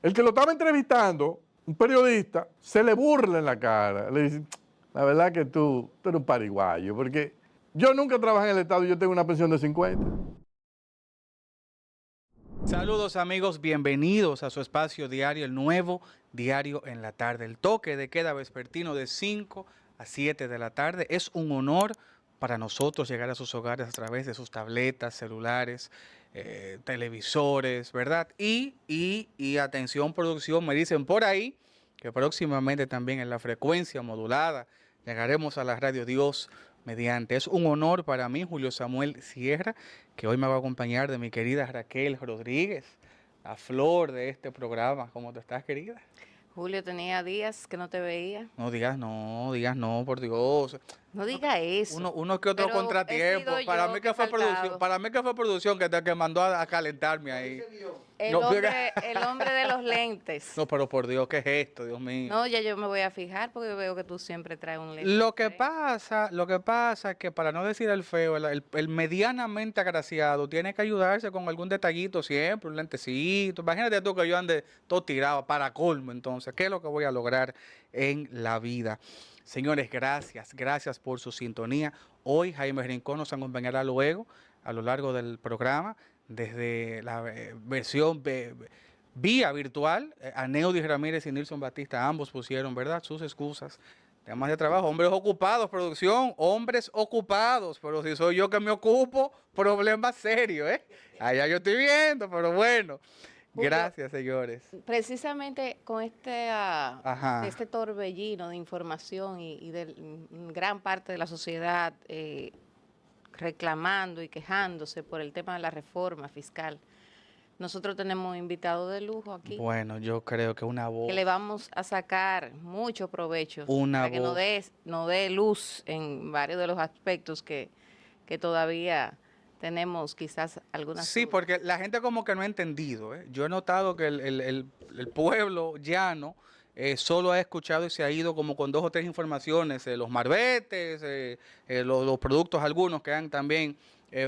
El que lo estaba entrevistando, un periodista, se le burla en la cara. Le dice, la verdad que tú eres un pariguayo, porque yo nunca trabajé en el Estado y yo tengo una pensión de 50. Saludos amigos, bienvenidos a su espacio diario, el nuevo diario en la tarde. El toque de queda vespertino de 5 a 7 de la tarde. Es un honor para nosotros llegar a sus hogares a través de sus tabletas, celulares, televisores, ¿verdad? Y atención producción, me dicen por ahí que próximamente también en la frecuencia modulada llegaremos a la radio Dios mediante. Es un honor para mí, Julio Samuel Sierra, que hoy me va a acompañar de mi querida Raquel Rodríguez, la flor de este programa. ¿Cómo te estás, querida? Julio, tenía días que no te veía. No digas no, por Dios. No diga eso. Uno que otro Pero he sido contratiempo. Para mí yo que que he fue producción, faltado. para mí que fue producción que mandó a calentarme ahí. El No, hombre de los lentes. no, pero por Dios, ¿qué es esto, Dios mío? No, ya yo me voy a fijar porque veo que tú siempre traes un lente. Lo que pasa es que para no decir el feo, el medianamente agraciado tiene que ayudarse con algún detallito siempre, un lentecito. Imagínate tú que yo ande todo tirado para colmo, entonces, ¿qué es lo que voy a lograr en la vida? Señores, gracias por su sintonía. Hoy Jaime Rincón nos acompañará luego, a lo largo del programa, desde la versión vía virtual. A Neudi Ramírez y Nilson Batista, ambos pusieron, ¿verdad?, sus excusas. Temas de trabajo, hombres ocupados, producción, hombres ocupados, pero si soy yo que me ocupo, problema serio, ¿eh? Allá yo estoy viendo, pero bueno. Julio, Gracias, señores. precisamente con Ajá. este torbellino de información y de gran parte de la sociedad reclamando y quejándose por el tema de la reforma fiscal. Nosotros tenemos un invitado de lujo aquí. Bueno, yo creo que Que le vamos a sacar mucho provecho una para que voz. nos dé luz en varios de los aspectos que todavía tenemos quizás algunas Sí, dudas. porque la gente como que no ha entendido, ¿eh? Yo he notado que el pueblo llano solo ha escuchado y se ha ido como con 2 o 3 informaciones, los marbetes, los productos algunos que han también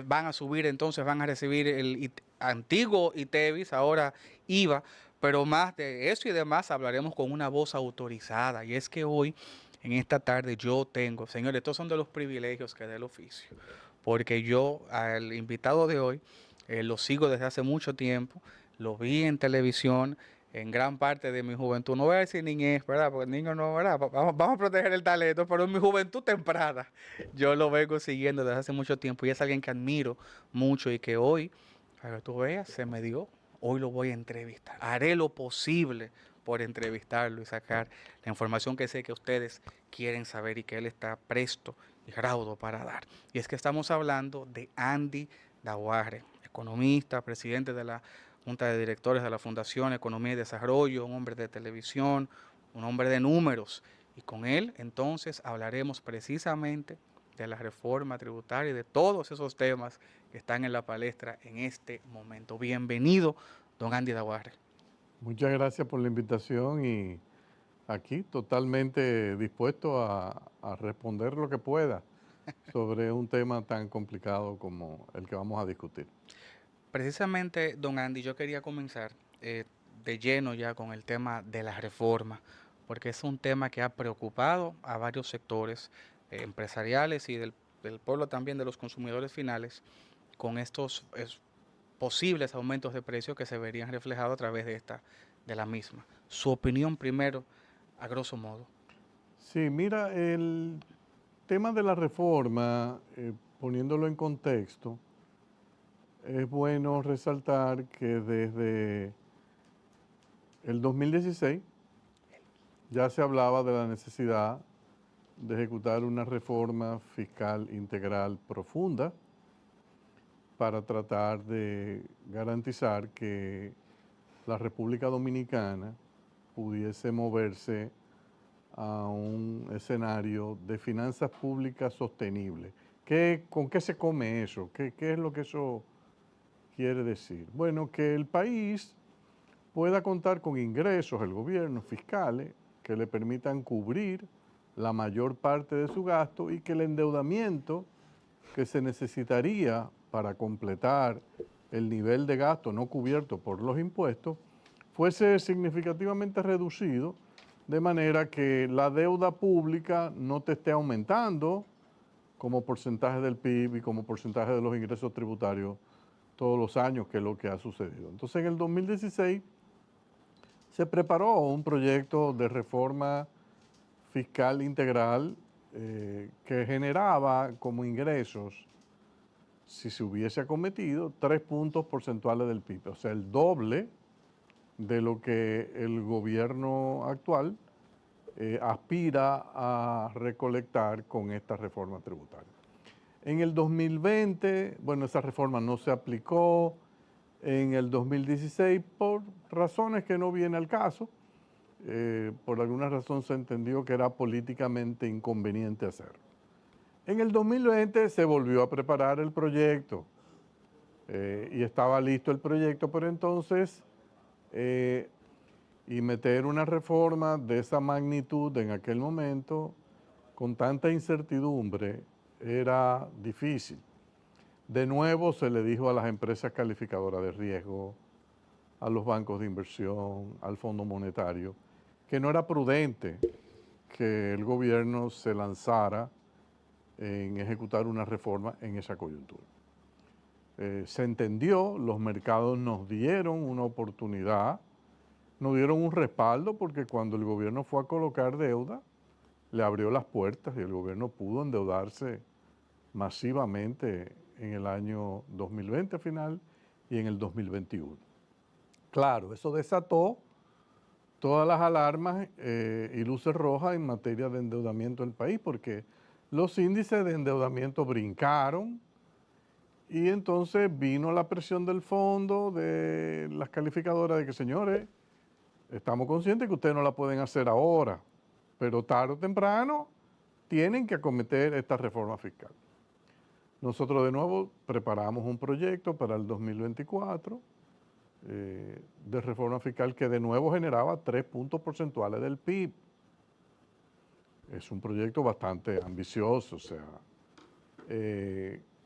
van a subir, entonces van a recibir el antiguo ITEVIS, ahora IVA, pero más de eso y demás hablaremos con una voz autorizada. Y es que hoy, en esta tarde, yo tengo, señores, estos son de los privilegios que da el oficio, porque yo al invitado de hoy lo sigo desde hace mucho tiempo, lo vi en televisión en gran parte de mi juventud. No voy a decir niñez, ¿verdad? Porque niño no, ¿verdad? Vamos a proteger el talento, pero en mi juventud temprana yo lo vengo siguiendo desde hace mucho tiempo y es alguien que admiro mucho y que hoy, para que tú veas, se me dio. Hoy lo voy a entrevistar. Haré lo posible por entrevistarlo y sacar la información que sé que ustedes quieren saber y que él está presto y raudo para dar. Y es que estamos hablando de Andy Daguarre, economista, presidente de la Junta de Directores de la Fundación Economía y Desarrollo, un hombre de televisión, un hombre de números. Y con él entonces hablaremos precisamente de la reforma tributaria y de todos esos temas que están en la palestra en este momento. Bienvenido, don Andy Daguarre. Muchas gracias por la invitación y aquí totalmente dispuesto a responder lo que pueda sobre un tema tan complicado como el que vamos a discutir. Precisamente, don Andy, yo quería comenzar de lleno ya con el tema de la reforma, porque es un tema que ha preocupado a varios sectores empresariales y del pueblo también, de los consumidores finales, con estos posibles aumentos de precios que se verían reflejados a través de la misma. Su opinión primero, a grosso modo. Sí, mira, el tema de la reforma, poniéndolo en contexto, es bueno resaltar que desde el 2016 ya se hablaba de la necesidad de ejecutar una reforma fiscal integral profunda para tratar de garantizar que la República Dominicana pudiese moverse a un escenario de finanzas públicas sostenibles. ¿Con qué se come eso? ¿Qué es lo que eso quiere decir? Bueno, que el país pueda contar con ingresos, el gobierno, fiscales, que le permitan cubrir la mayor parte de su gasto y que el endeudamiento que se necesitaría para completar el nivel de gasto no cubierto por los impuestos fuese significativamente reducido, de manera que la deuda pública no te esté aumentando como porcentaje del PIB y como porcentaje de los ingresos tributarios todos los años, que es lo que ha sucedido. Entonces, en el 2016 se preparó un proyecto de reforma fiscal integral que generaba como ingresos, si se hubiese acometido, 3 puntos porcentuales del PIB, o sea, el doble de lo que el gobierno actual aspira a recolectar con esta reforma tributaria. En el 2020, bueno, esa reforma no se aplicó. En el 2016, por razones que no viene al caso, por alguna razón se entendió que era políticamente inconveniente hacerlo. En el 2020 se volvió a preparar el proyecto y estaba listo el proyecto, pero entonces y meter una reforma de esa magnitud en aquel momento, con tanta incertidumbre, era difícil. De nuevo se le dijo a las empresas calificadoras de riesgo, a los bancos de inversión, al Fondo Monetario, que no era prudente que el gobierno se lanzara en ejecutar una reforma en esa coyuntura. Se entendió, los mercados nos dieron una oportunidad, nos dieron un respaldo, porque cuando el gobierno fue a colocar deuda, le abrió las puertas y el gobierno pudo endeudarse masivamente en el año 2020 final y en el 2021. Claro, eso desató todas las alarmas y luces rojas en materia de endeudamiento del país, porque los índices de endeudamiento brincaron y entonces vino la presión del fondo, de las calificadoras, de que, señores, estamos conscientes que ustedes no la pueden hacer ahora, pero tarde o temprano tienen que acometer esta reforma fiscal. Nosotros de nuevo preparamos un proyecto para el 2024 de reforma fiscal que de nuevo generaba 3 puntos porcentuales del PIB. Es un proyecto bastante ambicioso, o sea,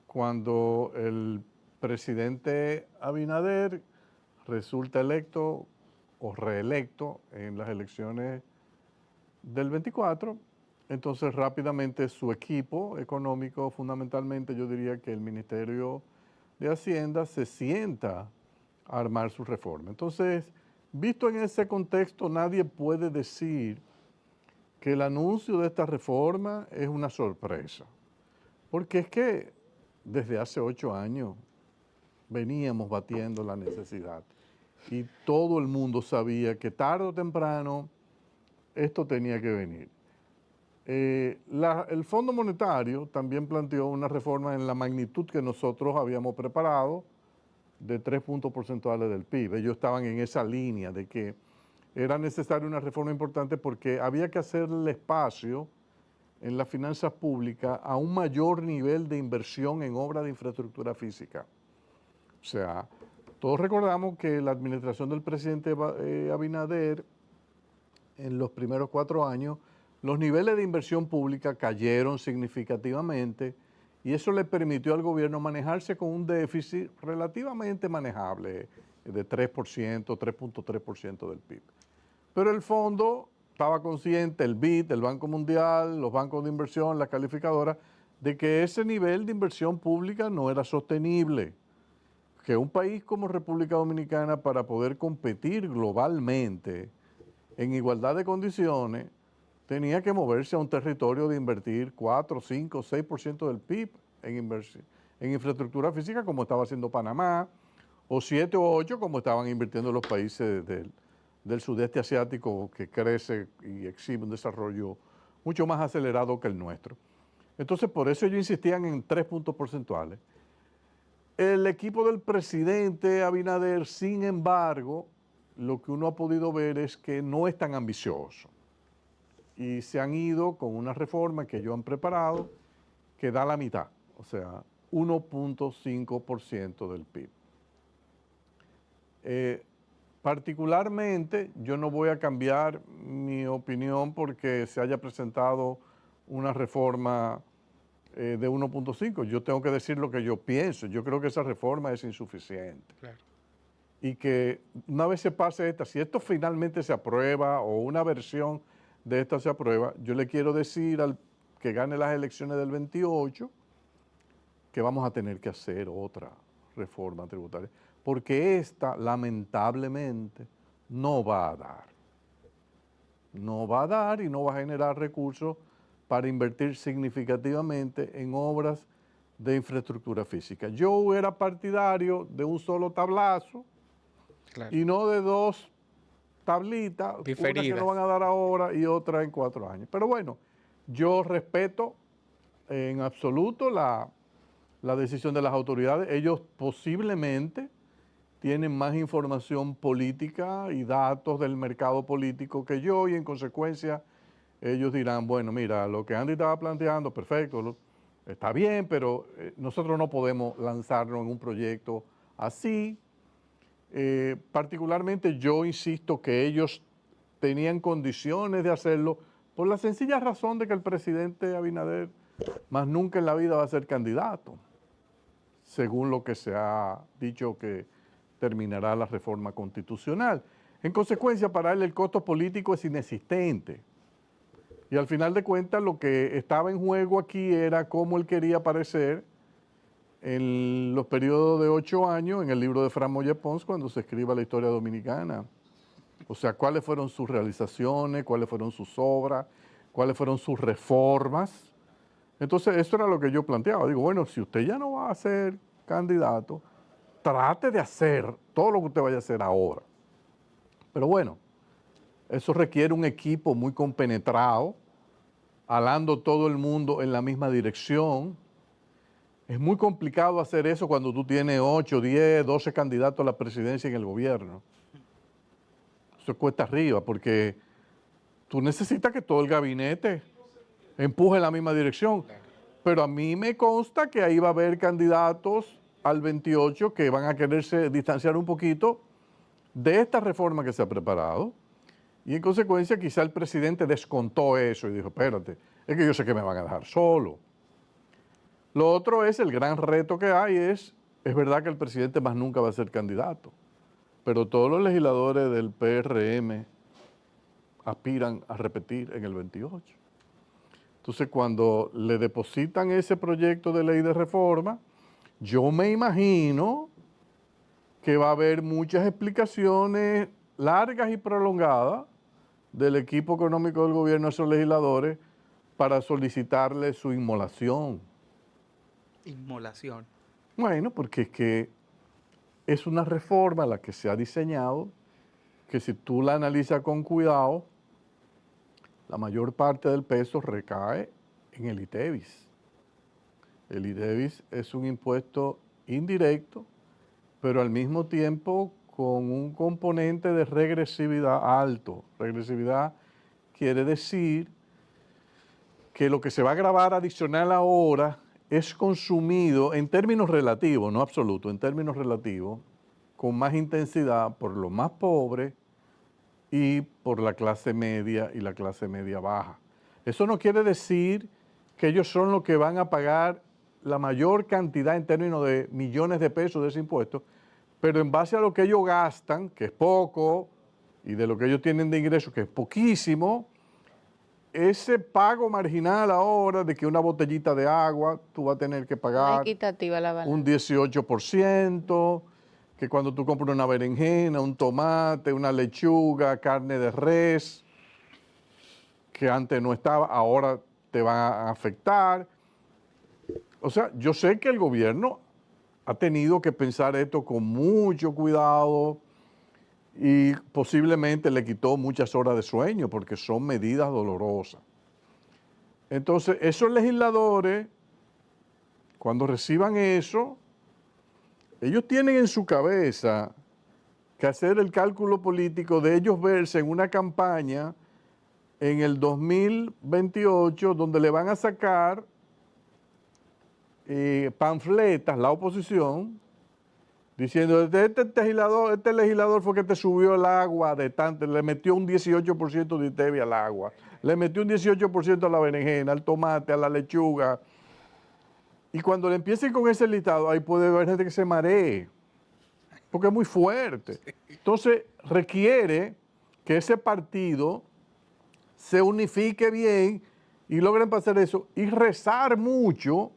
cuando el presidente Abinader resulta electo o reelecto en las elecciones del 24, entonces rápidamente su equipo económico, fundamentalmente yo diría que el Ministerio de Hacienda, se sienta a armar su reforma. Entonces, visto en ese contexto, nadie puede decir que el anuncio de esta reforma es una sorpresa, porque es que desde hace 8 años veníamos batiendo la necesidad y todo el mundo sabía que tarde o temprano esto tenía que venir. El Fondo Monetario también planteó una reforma en la magnitud que nosotros habíamos preparado, de 3 puntos porcentuales del PIB. Ellos estaban en esa línea de que era necesaria una reforma importante porque había que hacerle espacio en las finanzas públicas a un mayor nivel de inversión en obras de infraestructura física. O sea, todos recordamos que la administración del presidente Abinader, en los primeros 4 años, los niveles de inversión pública cayeron significativamente y eso le permitió al gobierno manejarse con un déficit relativamente manejable de 3%, 3.3% del PIB. Pero el fondo estaba consciente, el BID, el Banco Mundial, los bancos de inversión, las calificadoras, de que ese nivel de inversión pública no era sostenible, que un país como República Dominicana, para poder competir globalmente en igualdad de condiciones, tenía que moverse a un territorio de invertir 4, 5, 6% del PIB en infraestructura física, como estaba haciendo Panamá, o 7 o 8, como estaban invirtiendo los países del sudeste asiático, que crece y exhibe un desarrollo mucho más acelerado que el nuestro. Entonces, por eso ellos insistían en 3 puntos porcentuales. El equipo del presidente Abinader, sin embargo, lo que uno ha podido ver es que no es tan ambicioso. Y se han ido con una reforma que ellos han preparado que da la mitad, o sea, 1.5% del PIB. Particularmente, yo no voy a cambiar mi opinión porque se haya presentado una reforma de 1.5. Yo tengo que decir lo que yo pienso. Yo creo que esa reforma es insuficiente. Claro. y que una vez se pase esta, si esto finalmente se aprueba o una versión de esta se aprueba, yo le quiero decir al que gane las elecciones del 28 que vamos a tener que hacer otra reforma tributaria, porque esta lamentablemente no va a dar. No va a dar y no va a generar recursos para invertir significativamente en obras de infraestructura física. Yo era partidario de un solo tablazo Claro. y no de dos tablitas, una que Diferidas. nos van a dar ahora y otra en 4 años. Pero bueno, yo respeto en absoluto la decisión de las autoridades. Ellos posiblemente tienen más información política y datos del mercado político que yo y en consecuencia ellos dirán, bueno, mira, lo que Andy estaba planteando, perfecto, está bien, pero nosotros no podemos lanzarnos en un proyecto así. Particularmente yo insisto que ellos tenían condiciones de hacerlo por la sencilla razón de que el presidente Abinader más nunca en la vida va a ser candidato, según lo que se ha dicho que terminará la reforma constitucional. En consecuencia, para él el costo político es inexistente. Y al final de cuentas, lo que estaba en juego aquí era cómo él quería aparecer en los periodos de 8 años en el libro de Fran Moya Pons cuando se escriba la historia dominicana. O sea, cuáles fueron sus realizaciones, cuáles fueron sus obras, cuáles fueron sus reformas. Entonces, eso era lo que yo planteaba. Digo, bueno, si usted ya no va a ser candidato, trate de hacer todo lo que usted vaya a hacer ahora. Pero bueno, eso requiere un equipo muy compenetrado, jalando todo el mundo en la misma dirección. Es muy complicado hacer eso cuando tú tienes 8, 10, 12 candidatos a la presidencia en el gobierno. Eso cuesta arriba porque tú necesitas que todo el gabinete empuje en la misma dirección. Pero a mí me consta que ahí va a haber candidatos al 28 que van a quererse distanciar un poquito de esta reforma que se ha preparado. Y en consecuencia quizá el presidente descontó eso y dijo, espérate, es que yo sé que me van a dejar solo. Lo otro es, el gran reto que hay es verdad que el presidente más nunca va a ser candidato, pero todos los legisladores del PRM aspiran a repetir en el 28. Entonces, cuando le depositan ese proyecto de ley de reforma, yo me imagino que va a haber muchas explicaciones largas y prolongadas del equipo económico del gobierno a esos legisladores para solicitarle su inmolación. Inmolación. Bueno, porque es que es una reforma la que se ha diseñado, que si tú la analizas con cuidado, la mayor parte del peso recae en el ITEVIS. El ITEVIS es un impuesto indirecto, pero al mismo tiempo con un componente de regresividad alto. Regresividad quiere decir que lo que se va a grabar adicional ahora es consumido en términos relativos, no absolutos, en términos relativos, con más intensidad por los más pobres y por la clase media y la clase media baja. Eso no quiere decir que ellos son los que van a pagar la mayor cantidad en términos de millones de pesos de ese impuesto, pero en base a lo que ellos gastan, que es poco, y de lo que ellos tienen de ingresos, que es poquísimo, ese pago marginal ahora de que una botellita de agua tú vas a tener que No es pagar equitativa la balanza. un 18%, que cuando tú compras una berenjena, un tomate, una lechuga, carne de res, que antes no estaba, ahora te va a afectar. O sea, yo sé que el gobierno ha tenido que pensar esto con mucho cuidado y posiblemente le quitó muchas horas de sueño porque son medidas dolorosas. Entonces, esos legisladores, cuando reciban eso, ellos tienen en su cabeza que hacer el cálculo político de ellos verse en una campaña en el 2028 donde le van a sacar panfletas, la oposición, diciendo, este legislador fue que te subió el agua de tanto, le metió un 18% de ITEVI al agua, le metió un 18% a la berenjena, al tomate, a la lechuga. Y cuando le empiecen con ese listado, ahí puede haber gente que se maree. porque es muy fuerte. Entonces requiere que ese partido se unifique bien y logren pasar eso y rezar mucho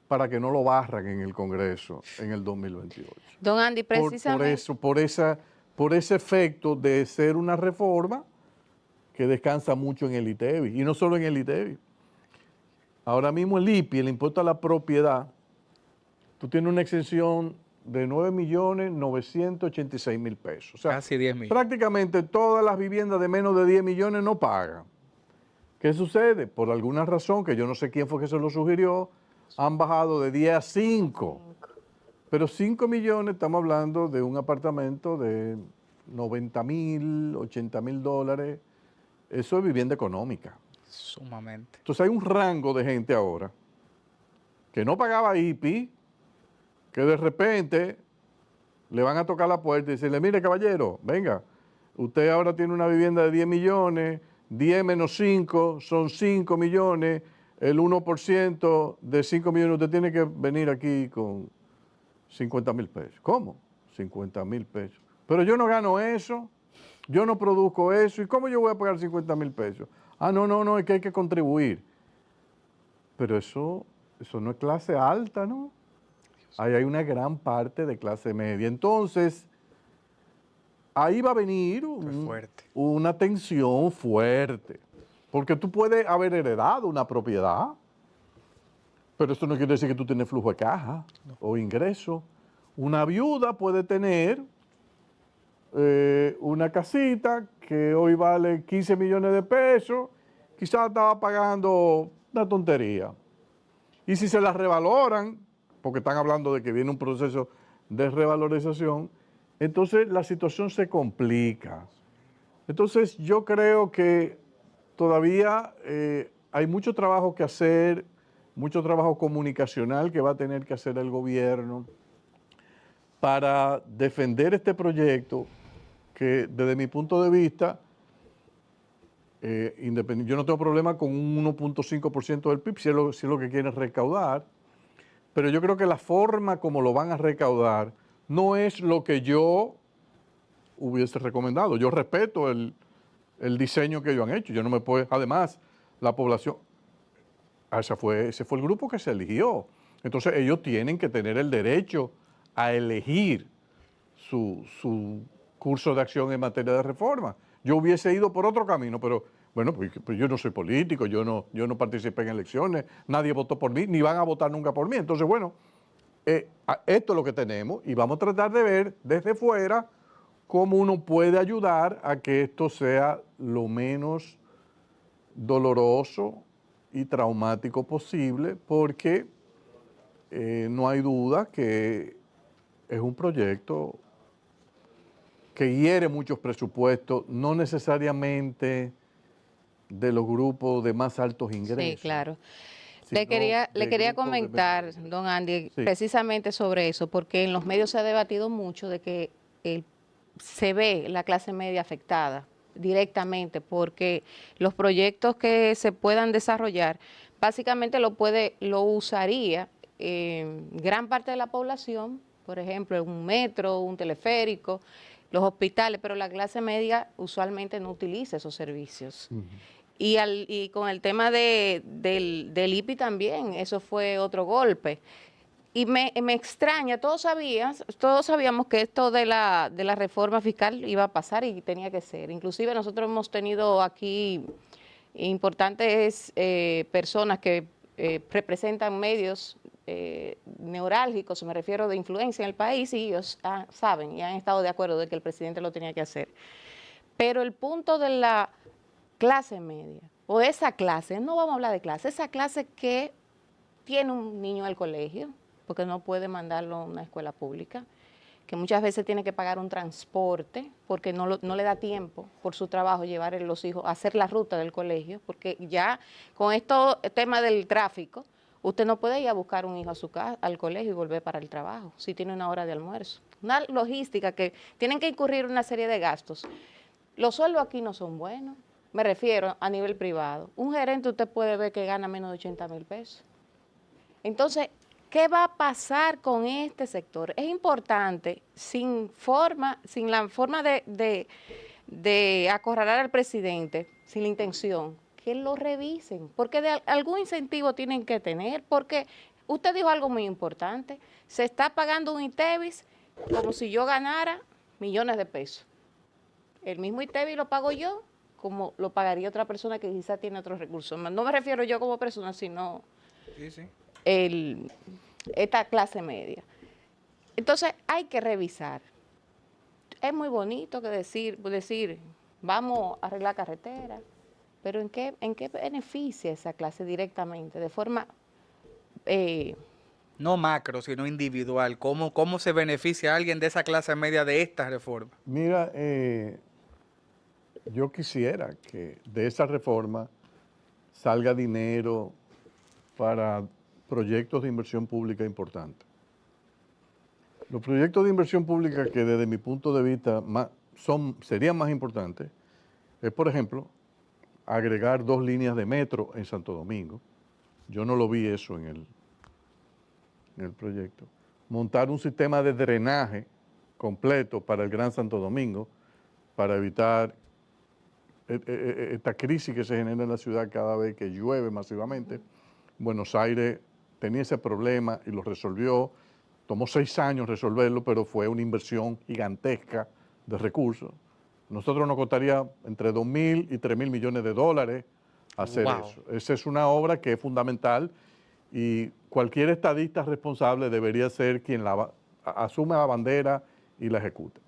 para que no lo barran en el Congreso en el 2028. Don Andy, Por precisamente. eso, por ese efecto de ser una reforma que descansa mucho en el ITEVI, y no solo en el ITEVI. Ahora mismo el IPI, el impuesto a la propiedad, tú tienes una exención de 9.986.000 pesos. O sea, Casi 10 millones. prácticamente todas las viviendas de menos de 10 millones no pagan. ¿Qué sucede? Por alguna razón, que yo no sé quién fue que se lo sugirió, han bajado de 10 a 5. Pero 5 millones, estamos hablando de un apartamento de 90.000, 80.000 dólares. Eso es vivienda económica. Sumamente. Entonces hay un rango de gente ahora que no pagaba IPI, que de repente le van a tocar la puerta y decirle, mire caballero, venga, usted ahora tiene una vivienda de 10 millones, 10 menos 5 son 5 millones, el 1% de 5 millones usted tiene que venir aquí con 50.000 pesos. ¿Cómo? 50.000 pesos. Pero yo no gano eso, yo no produzco eso, ¿y cómo yo voy a pagar 50.000 pesos? Ah, no, es que hay que contribuir. Pero eso no es clase alta, ¿no? Ahí hay una gran parte de clase media. Entonces, ahí va a venir Fuerte. una tensión fuerte. Porque tú puedes haber heredado una propiedad, pero eso no quiere decir que tú tienes flujo de caja o ingreso. Una viuda puede tener una casita que hoy vale 15 millones de pesos, quizás estaba pagando una tontería. Y si se la revaloran, porque están hablando de que viene un proceso de revalorización, entonces la situación se complica. Entonces yo creo que todavía hay mucho trabajo que hacer, mucho trabajo comunicacional que va a tener que hacer el gobierno para defender este proyecto que desde mi punto de vista, yo no tengo problema con un 1.5% del PIB si es lo que quieren recaudar, pero yo creo que la forma como lo van a recaudar no es lo que yo hubiese recomendado. Yo respeto el diseño que ellos han hecho. Yo no me puedo, además, la población, ese fue el grupo que se eligió. Entonces ellos tienen que tener el derecho a elegir su curso de acción en materia de reforma. Yo hubiese ido por otro camino, pero bueno, pues yo no soy político, yo no participé en elecciones, nadie votó por mí, ni van a votar nunca por mí. Entonces, bueno, esto es lo que tenemos y vamos a tratar de ver desde fuera cómo uno puede ayudar a que esto sea lo menos doloroso y traumático posible, porque no hay duda que es un proyecto que hiere muchos presupuestos, no necesariamente de los grupos de más altos ingresos. Sí, claro. sino Le quería grupos de comentar, menores. don Andy, Sí. precisamente sobre eso, porque en los medios se ha debatido mucho de que se ve la clase media afectada directamente, porque los proyectos que se puedan desarrollar, básicamente lo usaría gran parte de la población, por ejemplo, un metro, un teleférico, los hospitales, pero la clase media usualmente no utiliza esos servicios. Y con el tema del IPI también, eso fue otro golpe. Y me extraña, todos sabíamos que esto de la reforma fiscal iba a pasar y tenía que ser. Inclusive nosotros hemos tenido aquí importantes personas que representan medios neurálgicos, me refiero de influencia en el país, y ellos saben y han estado de acuerdo de que el presidente lo tenía que hacer. Pero el punto de la clase media, o esa clase, no vamos a hablar de clase, esa clase que tiene un niño al colegio, porque no puede mandarlo a una escuela pública, que muchas veces tiene que pagar un transporte, porque no le da tiempo por su trabajo llevar a los hijos a hacer la ruta del colegio, porque ya con esto, el tema del tráfico, usted no puede ir a buscar un hijo a su casa, al colegio y volver para el trabajo, si tiene una hora de almuerzo. Una logística que tienen que incurrir una serie de gastos. Los sueldos aquí no son buenos, me refiero a nivel privado. Un gerente usted puede ver que gana menos de 80.000 pesos. Entonces, ¿Qué va a pasar con este sector? Es importante, sin la forma de acorralar al presidente, sin la intención, que lo revisen, porque algún incentivo tienen que tener, porque usted dijo algo muy importante, se está pagando un ITEVIS como si yo ganara millones de pesos. El mismo ITEVIS lo pago yo, como lo pagaría otra persona que quizá tiene otros recursos. No me refiero yo como persona, sino Sí. esta clase media. Entonces hay que revisar. Es muy bonito que decir, vamos a arreglar carreteras, pero ¿en qué beneficia esa clase directamente, de forma No macro, sino individual. ¿Cómo se beneficia a alguien de esa clase media de esta reforma? Mira, yo quisiera que de esa reforma salga dinero para proyectos de inversión pública importantes. Los proyectos de inversión pública que desde mi punto de vista serían más importantes es, por ejemplo, agregar 2 líneas de metro en Santo Domingo. Yo no lo vi eso en el proyecto. Montar un sistema de drenaje completo para el Gran Santo Domingo para evitar esta crisis que se genera en la ciudad cada vez que llueve masivamente. Buenos Aires tenía ese problema y lo resolvió. Tomó 6 años resolverlo, pero fue una inversión gigantesca de recursos. Nosotros nos costaría entre 2.000 y 3.000 millones de dólares hacer eso. Esa es una obra que es fundamental y cualquier estadista responsable debería ser quien asume la bandera y la ejecute.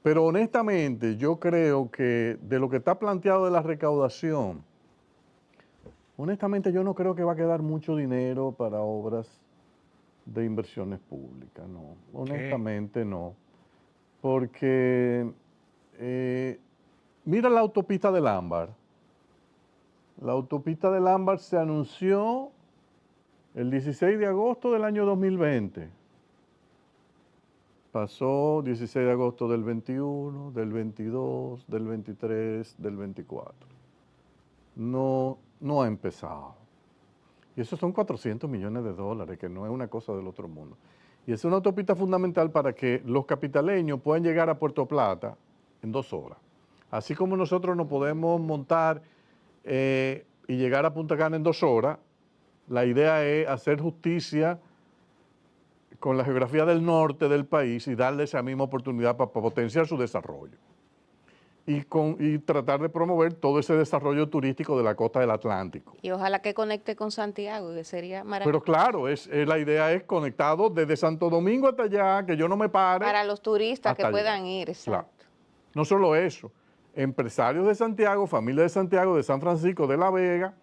Pero honestamente yo creo que de lo que está planteado de la recaudación, honestamente yo no creo que va a quedar mucho dinero para obras de inversiones públicas, no. Honestamente no. Porque mira la autopista del Ámbar. La autopista del Ámbar se anunció el 16 de agosto del año 2020. Pasó 16 de agosto del 21, del 22, del 23, del 24. No ha empezado. Y esos son 400 millones de dólares, que no es una cosa del otro mundo. Y es una autopista fundamental para que los capitaleños puedan llegar a Puerto Plata en 2 horas. Así como nosotros nos podemos montar y llegar a Punta Cana en 2 horas, la idea es hacer justicia con la geografía del norte del país y darle esa misma oportunidad para potenciar su desarrollo. Y tratar de promover todo ese desarrollo turístico de la costa del Atlántico. y ojalá que conecte con Santiago, que sería Pero maravilloso. claro, la idea es conectado desde Santo Domingo hasta allá, que yo no me pare. Para los turistas que hasta allá. puedan ir, exacto. Claro. No solo eso, empresarios de Santiago, familias de Santiago, de San Francisco, de La Vega,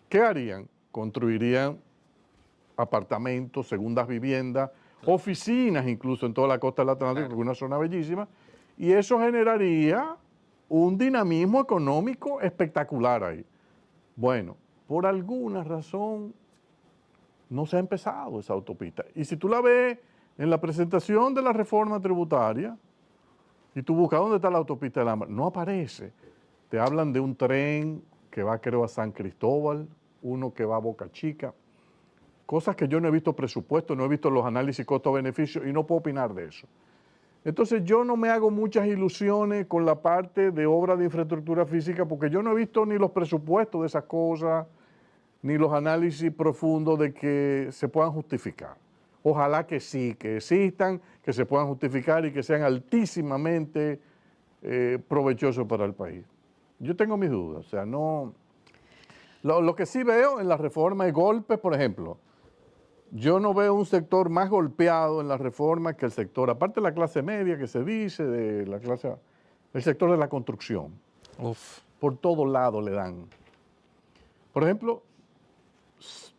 ¿qué harían? Construirían apartamentos, segundas viviendas, oficinas incluso en toda la costa del Atlántico, que es una zona bellísima, y eso generaría un dinamismo económico espectacular ahí. Bueno, por alguna razón no se ha empezado esa autopista. Y si tú la ves en la presentación de la reforma tributaria, y tú buscas dónde está la autopista del Ámbar, no aparece. Te hablan de un tren que va, creo, a San Cristóbal, uno que va a Boca Chica, cosas que yo no he visto presupuesto, no he visto los análisis costo-beneficio y no puedo opinar de eso. Entonces yo no me hago muchas ilusiones con la parte de obra de infraestructura física porque yo no he visto ni los presupuestos de esas cosas, ni los análisis profundos de que se puedan justificar. Ojalá que sí, que existan, que se puedan justificar y que sean altísimamente provechosos para el país. Yo tengo mis dudas, o sea, no... Lo que sí veo en la reforma es golpes, por ejemplo. Yo no veo un sector más golpeado en la reforma que el sector, aparte de la clase media que se dice, el sector de la construcción. Uf. Por todos lados le dan. Por ejemplo,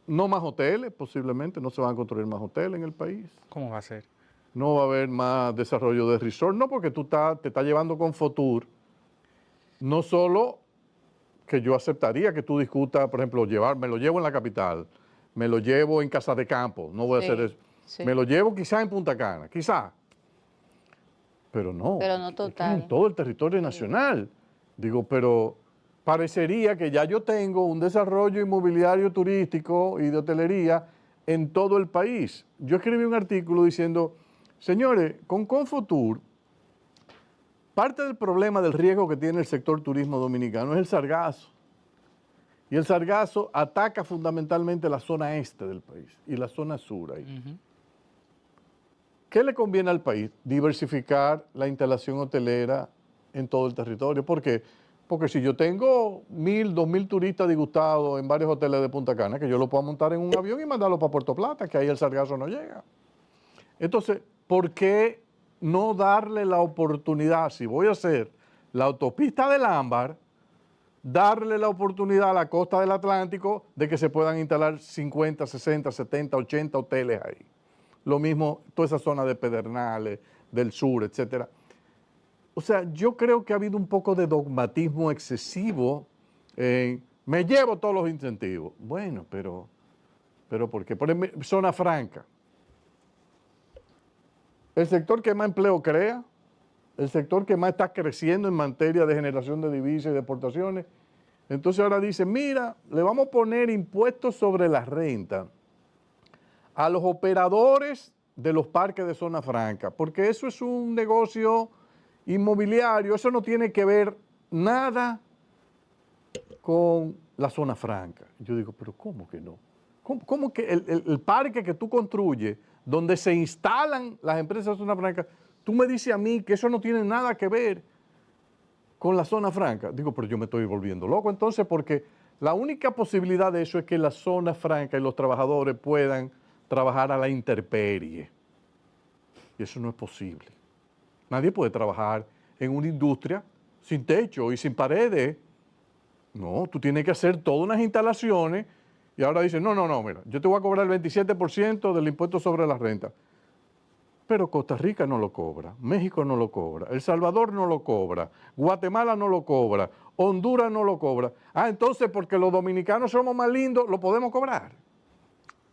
no más hoteles, posiblemente, no se van a construir más hoteles en el país. ¿Cómo va a ser? No va a haber más desarrollo de resort, no, porque tú te estás llevando con Fotur, no solo que yo aceptaría que tú discutas, por ejemplo, me lo llevo en la capital, me lo llevo en Casa de Campo, no voy a hacer eso. Sí. Me lo llevo quizás en Punta Cana, quizás. Pero no total. en todo el territorio nacional. Digo, pero parecería que ya yo tengo un desarrollo inmobiliario turístico y de hotelería en todo el país. Yo escribí un artículo diciendo, señores, con Confotur, parte del problema del riesgo que tiene el sector turismo dominicano es el sargazo. Y el sargazo ataca fundamentalmente la zona este del país y la zona sur ahí. ¿Qué le conviene al país? Diversificar la instalación hotelera en todo el territorio. ¿Por qué? Porque si yo tengo 1.000, 2.000 turistas disgustados en varios hoteles de Punta Cana, que yo lo puedo montar en un avión y mandarlo para Puerto Plata, que ahí el sargazo no llega. Entonces, ¿por qué no darle la oportunidad, si voy a hacer la autopista del Ámbar, darle la oportunidad a la costa del Atlántico de que se puedan instalar 50, 60, 70, 80 hoteles ahí? Lo mismo, toda esa zona de Pedernales, del sur, etcétera. O sea, yo creo que ha habido un poco de dogmatismo excesivo en, me llevo todos los incentivos. Bueno, pero ¿por qué? Por ejemplo, zona franca. El sector que más empleo crea, el sector que más está creciendo en materia de generación de divisas y de exportaciones. Entonces ahora dicen, mira, le vamos a poner impuestos sobre la renta a los operadores de los parques de zona franca, porque eso es un negocio inmobiliario, eso no tiene que ver nada con la zona franca. Yo digo, pero ¿cómo que no? ¿Cómo que el parque que tú construyes, donde se instalan las empresas de zona franca, tú me dices a mí que eso no tiene nada que ver con la zona franca? Digo, pero yo me estoy volviendo loco entonces, porque la única posibilidad de eso es que la zona franca y los trabajadores puedan trabajar a la intemperie. Y eso no es posible. Nadie puede trabajar en una industria sin techo y sin paredes. No, tú tienes que hacer todas unas instalaciones y ahora dicen, no, mira, yo te voy a cobrar el 27% del impuesto sobre la renta. Pero Costa Rica no lo cobra, México no lo cobra, El Salvador no lo cobra, Guatemala no lo cobra, Honduras no lo cobra. Ah, entonces porque los dominicanos somos más lindos, ¿lo podemos cobrar?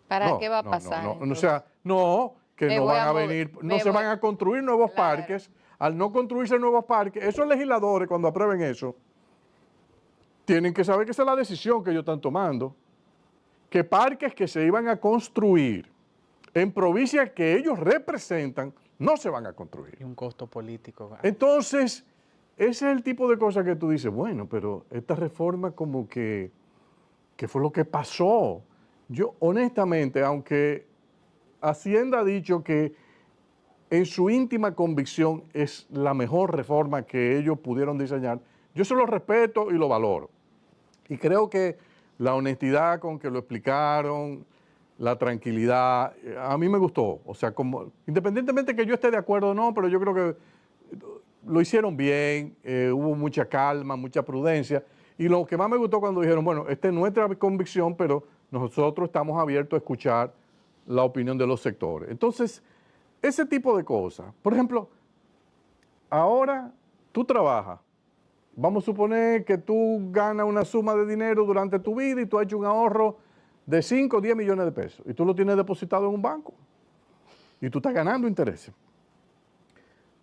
¿Para qué va a pasar? O sea, no, que Me no voy van a a mover, venir, no me se voy. van a construir nuevos Claro. parques. Al no construirse nuevos parques, esos legisladores cuando aprueben eso, tienen que saber que esa es la decisión que ellos están tomando. Que parques que se iban a construir en provincias que ellos representan, no se van a construir. Y un costo político. Entonces, ese es el tipo de cosas que tú dices, bueno, pero esta reforma como que ¿qué fue lo que pasó? Yo, honestamente, aunque Hacienda ha dicho que en su íntima convicción es la mejor reforma que ellos pudieron diseñar, yo se lo respeto y lo valoro. Y creo que la honestidad con que lo explicaron, la tranquilidad, a mí me gustó. O sea, como, independientemente que yo esté de acuerdo o no, pero yo creo que lo hicieron bien, hubo mucha calma, mucha prudencia. Y lo que más me gustó cuando dijeron, bueno, esta es nuestra convicción, pero nosotros estamos abiertos a escuchar la opinión de los sectores. Entonces, ese tipo de cosas. Por ejemplo, ahora tú trabajas. Vamos a suponer que tú ganas una suma de dinero durante tu vida y tú has hecho un ahorro de 5 o 10 millones de pesos y tú lo tienes depositado en un banco y tú estás ganando intereses.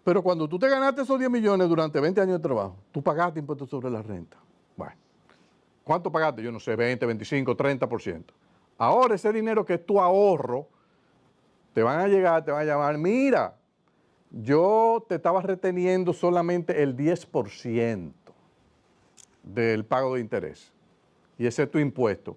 Pero cuando tú te ganaste esos 10 millones durante 20 años de trabajo, tú pagaste impuestos sobre la renta. Bueno, ¿cuánto pagaste? Yo no sé, 20, 25, 30%. Ahora ese dinero que es tu ahorro, te van a llegar, te van a llamar, mira, yo te estaba reteniendo solamente el 10% del pago de interés. Y ese es tu impuesto.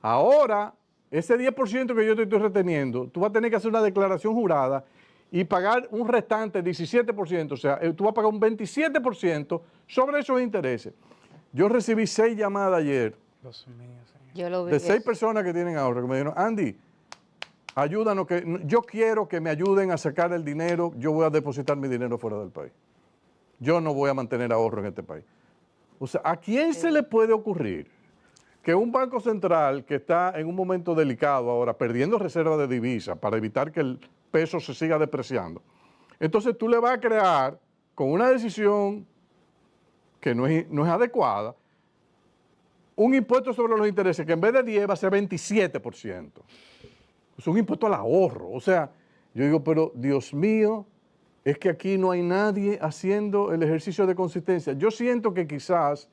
Ahora, ese 10% que yo te estoy reteniendo, tú vas a tener que hacer una declaración jurada y pagar un restante 17%. O sea, tú vas a pagar un 27% sobre esos intereses. Yo recibí 6 llamadas ayer Dios mío, señor. Yo lo vi. de 6 personas que tienen ahorro, que me dijeron, Andy, ayúdanos, que yo quiero que me ayuden a sacar el dinero, yo voy a depositar mi dinero fuera del país. Yo no voy a mantener ahorro en este país. O sea, ¿a quién se le puede ocurrir que un banco central que está en un momento delicado ahora, perdiendo reservas de divisa para evitar que el peso se siga depreciando, entonces tú le vas a crear, con una decisión que no es adecuada, un impuesto sobre los intereses que en vez de 10 va a ser 27%? Es un impuesto al ahorro. O sea, yo digo, pero Dios mío, es que aquí no hay nadie haciendo el ejercicio de consistencia. Yo siento que quizás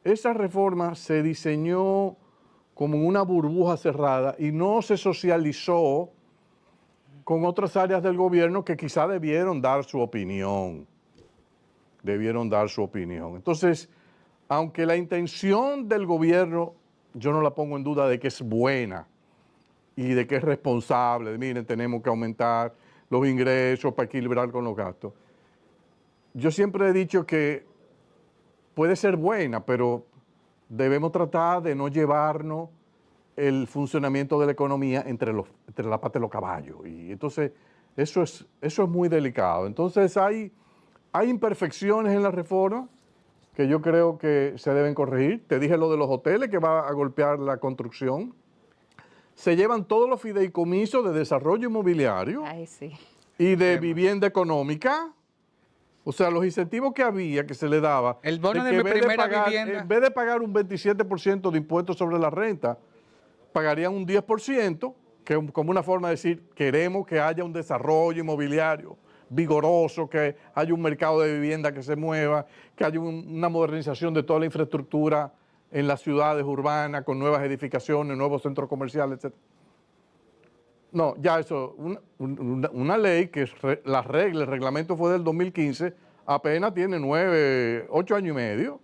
esa reforma se diseñó como en una burbuja cerrada y no se socializó con otras áreas del gobierno que quizá debieron dar su opinión. Debieron dar su opinión. Entonces, aunque la intención del gobierno, yo no la pongo en duda de que es buena y de que es responsable, miren, tenemos que aumentar los ingresos para equilibrar con los gastos. Yo siempre he dicho que puede ser buena, pero debemos tratar de no llevarnos el funcionamiento de la economía entre la pata de los caballos. Y entonces, eso es muy delicado. Entonces, hay imperfecciones en la reforma que yo creo que se deben corregir. Te dije lo de los hoteles, que va a golpear la construcción. Se llevan todos los fideicomisos de desarrollo inmobiliario Ay, sí. y de vivienda económica. O sea, los incentivos que había, que se le daba, El bono de que mi en vez primera pagar, vivienda. en vez de pagar un 27% de impuestos sobre la renta, pagarían un 10%, que es como una forma de decir, queremos que haya un desarrollo inmobiliario vigoroso, que haya un mercado de vivienda que se mueva, que haya una modernización de toda la infraestructura en las ciudades urbanas, con nuevas edificaciones, nuevos centros comerciales, etc. No, ya eso, una ley que la regla, el reglamento fue del 2015, apenas tiene 8 años y medio.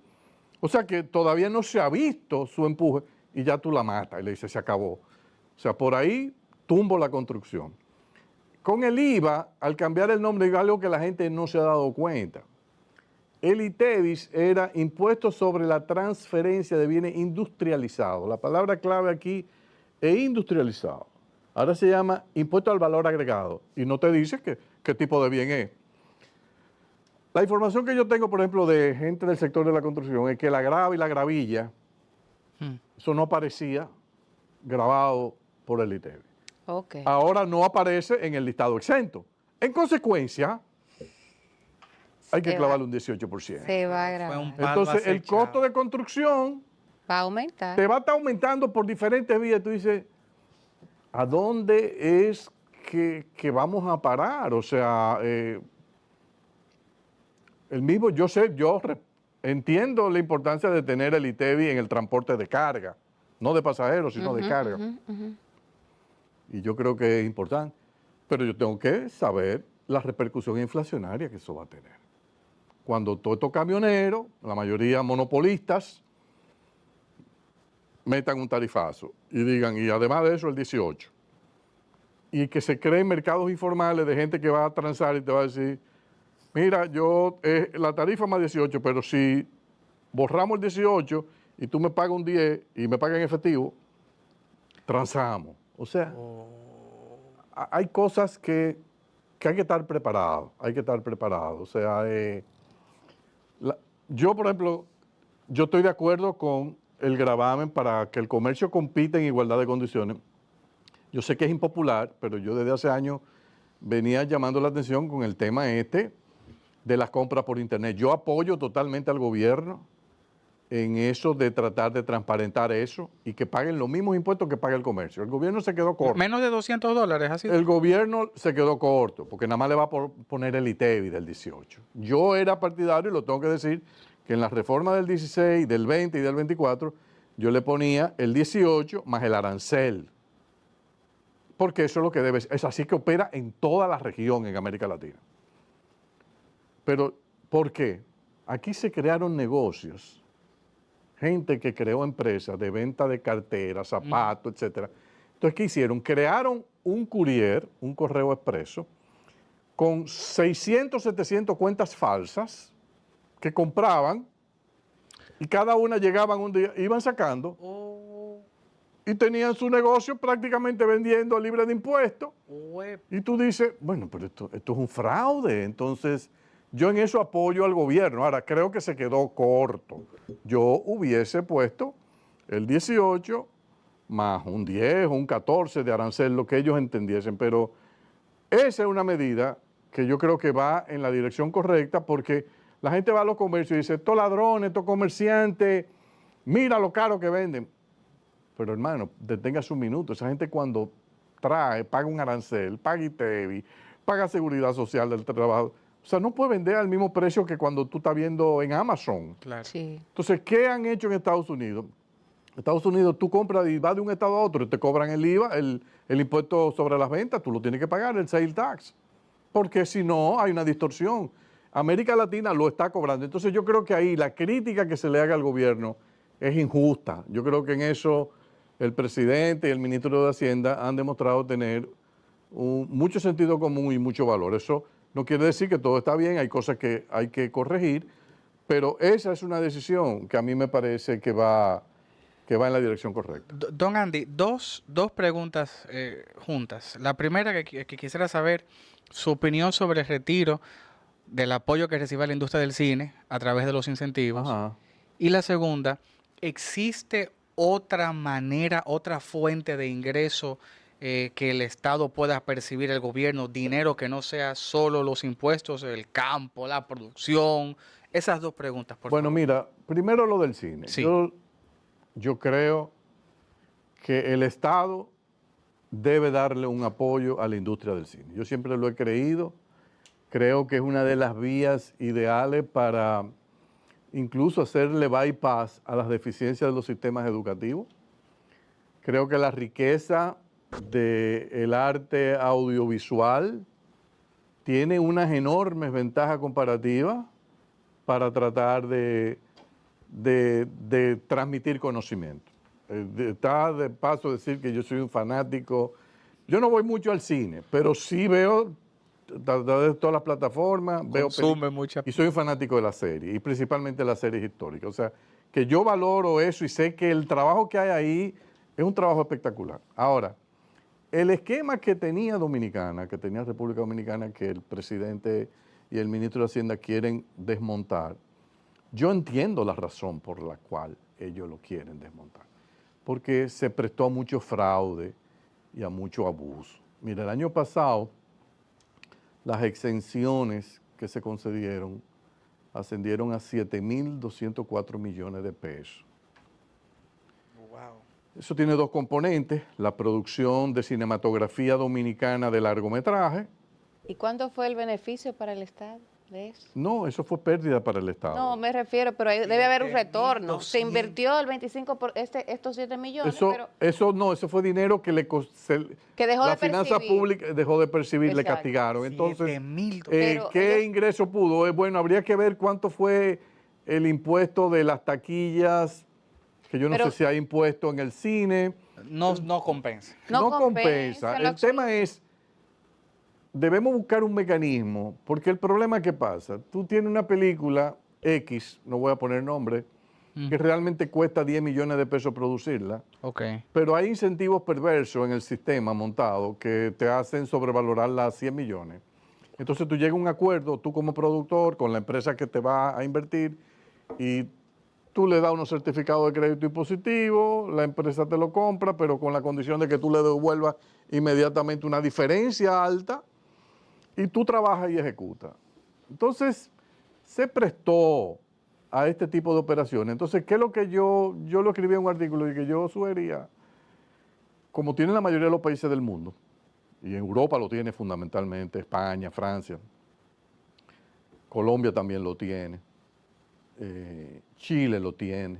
O sea que todavía no se ha visto su empuje y ya tú la matas y le dices, se acabó. O sea, por ahí tumbo la construcción. Con el IVA, al cambiar el nombre, digo algo que la gente no se ha dado cuenta. El ITEVIS era impuesto sobre la transferencia de bienes industrializados. La palabra clave aquí es industrializado. Ahora se llama impuesto al valor agregado y no te dice qué tipo de bien es. La información que yo tengo, por ejemplo, de gente del sector de la construcción es que la grava y la gravilla, eso no aparecía grabado por el ITEVIS. Okay. Ahora no aparece en el listado exento. En consecuencia, hay que clavarle un 18%. Se va a Fue grabar. un palo Entonces, el acechado. costo de construcción Va a aumentar. te va a estar aumentando por diferentes vías. Tú dices, ¿a dónde es que vamos a parar? O sea, el mismo, yo entiendo la importancia de tener el ITEVIS en el transporte de carga, no de pasajeros, sino de carga. Y yo creo que es importante. Pero yo tengo que saber la repercusión inflacionaria que eso va a tener. Cuando todos estos camioneros, la mayoría monopolistas, metan un tarifazo y digan, y además de eso el 18. Y que se creen mercados informales de gente que va a transar y te va a decir, mira, la tarifa más 18, pero si borramos el 18 y tú me pagas un 10 y me pagas en efectivo, transamos. O sea, hay cosas que hay que estar preparados, hay que estar preparados. O sea, yo, por ejemplo, yo estoy de acuerdo con el gravamen para que el comercio compita en igualdad de condiciones. Yo sé que es impopular, pero yo desde hace años venía llamando la atención con el tema de las compras por internet. Yo apoyo totalmente al gobierno en eso de tratar de transparentar eso y que paguen los mismos impuestos que paga el comercio. El gobierno se quedó corto. Menos de $200, así. El gobierno se quedó corto, porque nada más le va a poner el ITEVIS del 18. Yo era partidario, y lo tengo que decir, que en la reforma del 16, del 20 y del 24, yo le ponía el 18 más el arancel. Porque eso es lo que debe ser. Es así que opera en toda la región en América Latina. Pero, ¿por qué? Aquí se crearon negocios. Gente que creó empresas de venta de carteras, zapatos, etcétera. Entonces, ¿qué hicieron? Crearon un courier, un correo expreso, con 600, 700 cuentas falsas que compraban y cada una llegaban un día, iban sacando y tenían su negocio prácticamente vendiendo libre de impuestos. Y tú dices, bueno, pero esto es un fraude. Entonces, yo en eso apoyo al gobierno. Ahora, creo que se quedó corto. Yo hubiese puesto el 18 más un 10, un 14 de arancel, lo que ellos entendiesen. Pero esa es una medida que yo creo que va en la dirección correcta porque la gente va a los comercios y dice, estos ladrones, estos comerciantes, mira lo caro que venden. Pero hermano, deténgase un minuto. Esa gente cuando trae, paga un arancel, paga ITEVIS, paga seguridad social del trabajo. O sea, no puede vender al mismo precio que cuando tú estás viendo en Amazon. Claro. Sí. Entonces, ¿qué han hecho en Estados Unidos? Estados Unidos tú compras y vas de un estado a otro y te cobran el IVA, el impuesto sobre las ventas, tú lo tienes que pagar, el sale tax, porque si no hay una distorsión. América Latina lo está cobrando. Entonces yo creo que ahí la crítica que se le haga al gobierno es injusta. Yo creo que en eso el presidente y el ministro de Hacienda han demostrado tener mucho sentido común y mucho valor. Eso no quiere decir que todo está bien, hay cosas que hay que corregir, pero esa es una decisión que a mí me parece que va en la dirección correcta. Don Andy, dos preguntas juntas. La primera que quisiera saber su opinión sobre el retiro del apoyo que recibe la industria del cine a través de los incentivos. Ajá. Y la segunda, ¿existe otra manera, otra fuente de ingreso que el Estado pueda percibir, el gobierno, dinero que no sea solo los impuestos, el campo, la producción? Esas dos preguntas, por favor. Bueno, mira, primero lo del cine. Sí. Yo creo que el Estado debe darle un apoyo a la industria del cine. Yo siempre lo he creído. Creo que es una de las vías ideales para incluso hacerle bypass a las deficiencias de los sistemas educativos. Creo que la riqueza del arte audiovisual tiene unas enormes ventajas comparativas para tratar de transmitir conocimiento. Está de paso decir que yo soy un fanático. Yo no voy mucho al cine, pero sí veo de todas las plataformas, Consume mucha. y soy un fanático de la serie, y principalmente las series históricas. O sea, que yo valoro eso y sé que el trabajo que hay ahí es un trabajo espectacular. Ahora, el esquema que tenía Dominicana, que tenía República Dominicana, que el presidente y el ministro de Hacienda quieren desmontar, yo entiendo la razón por la cual ellos lo quieren desmontar, porque se prestó a mucho fraude y a mucho abuso. Mira, el año pasado, las exenciones que se concedieron ascendieron a 7.204 millones de pesos. Wow. Eso tiene dos componentes, la producción de cinematografía dominicana de largometraje. ¿Y cuándo fue el beneficio para el Estado de eso? No, eso fue pérdida para el Estado. No, me refiero, pero debe haber un retorno. 7.200. Se invirtió el 25 por estos 7 millones, pero Eso fue dinero que que dejó la de finanza percibir. pública dejó de percibir, le Exacto. castigaron. Entonces, 7.000. Pero ¿qué ellos- ingreso pudo? Bueno, habría que ver cuánto fue el impuesto de las taquillas, que yo no Pero- sé si hay impuesto en el cine. No compensa. No No compensa, compensa. lo El tema es, debemos buscar un mecanismo, porque el problema que pasa, tú tienes una película X, no voy a poner nombre, que realmente cuesta 10 millones de pesos producirla, Ok. pero hay incentivos perversos en el sistema montado que te hacen sobrevalorarla a 100 millones. Entonces tú llegas a un acuerdo, tú como productor, con la empresa que te va a invertir, y tú le das unos certificados de crédito impositivo, la empresa te lo compra, pero con la condición de que tú le devuelvas inmediatamente una diferencia alta, y tú trabajas y ejecutas. Entonces, se prestó a este tipo de operaciones. Entonces, ¿qué es lo que yo lo escribí en un artículo y que yo sugería? Como tienen la mayoría de los países del mundo, y en Europa lo tiene fundamentalmente, España, Francia, Colombia también lo tiene, Chile lo tiene,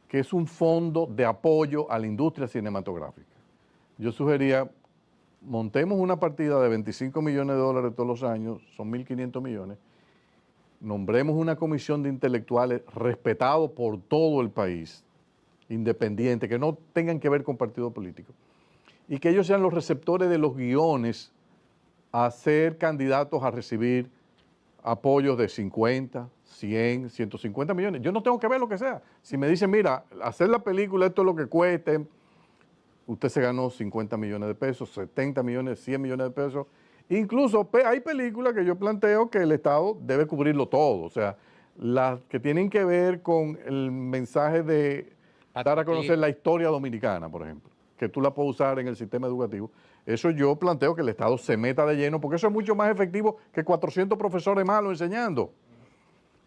que es un fondo de apoyo a la industria cinematográfica. Yo sugería, montemos una partida de 25 millones de dólares todos los años, son 1.500 millones, nombremos una comisión de intelectuales respetados por todo el país, independiente, que no tengan que ver con partidos políticos, y que ellos sean los receptores de los guiones a ser candidatos a recibir apoyos de 50, 100, 150 millones. Yo no tengo que ver lo que sea. Si me dicen, mira, hacer la película, esto es lo que cueste, usted se ganó 50 millones de pesos, 70 millones, 100 millones de pesos. Incluso hay películas que yo planteo que el Estado debe cubrirlo todo. O sea, las que tienen que ver con el mensaje de dar a conocer la historia dominicana, por ejemplo, que tú la puedes usar en el sistema educativo. Eso yo planteo que el Estado se meta de lleno, porque eso es mucho más efectivo que 400 profesores malos enseñando.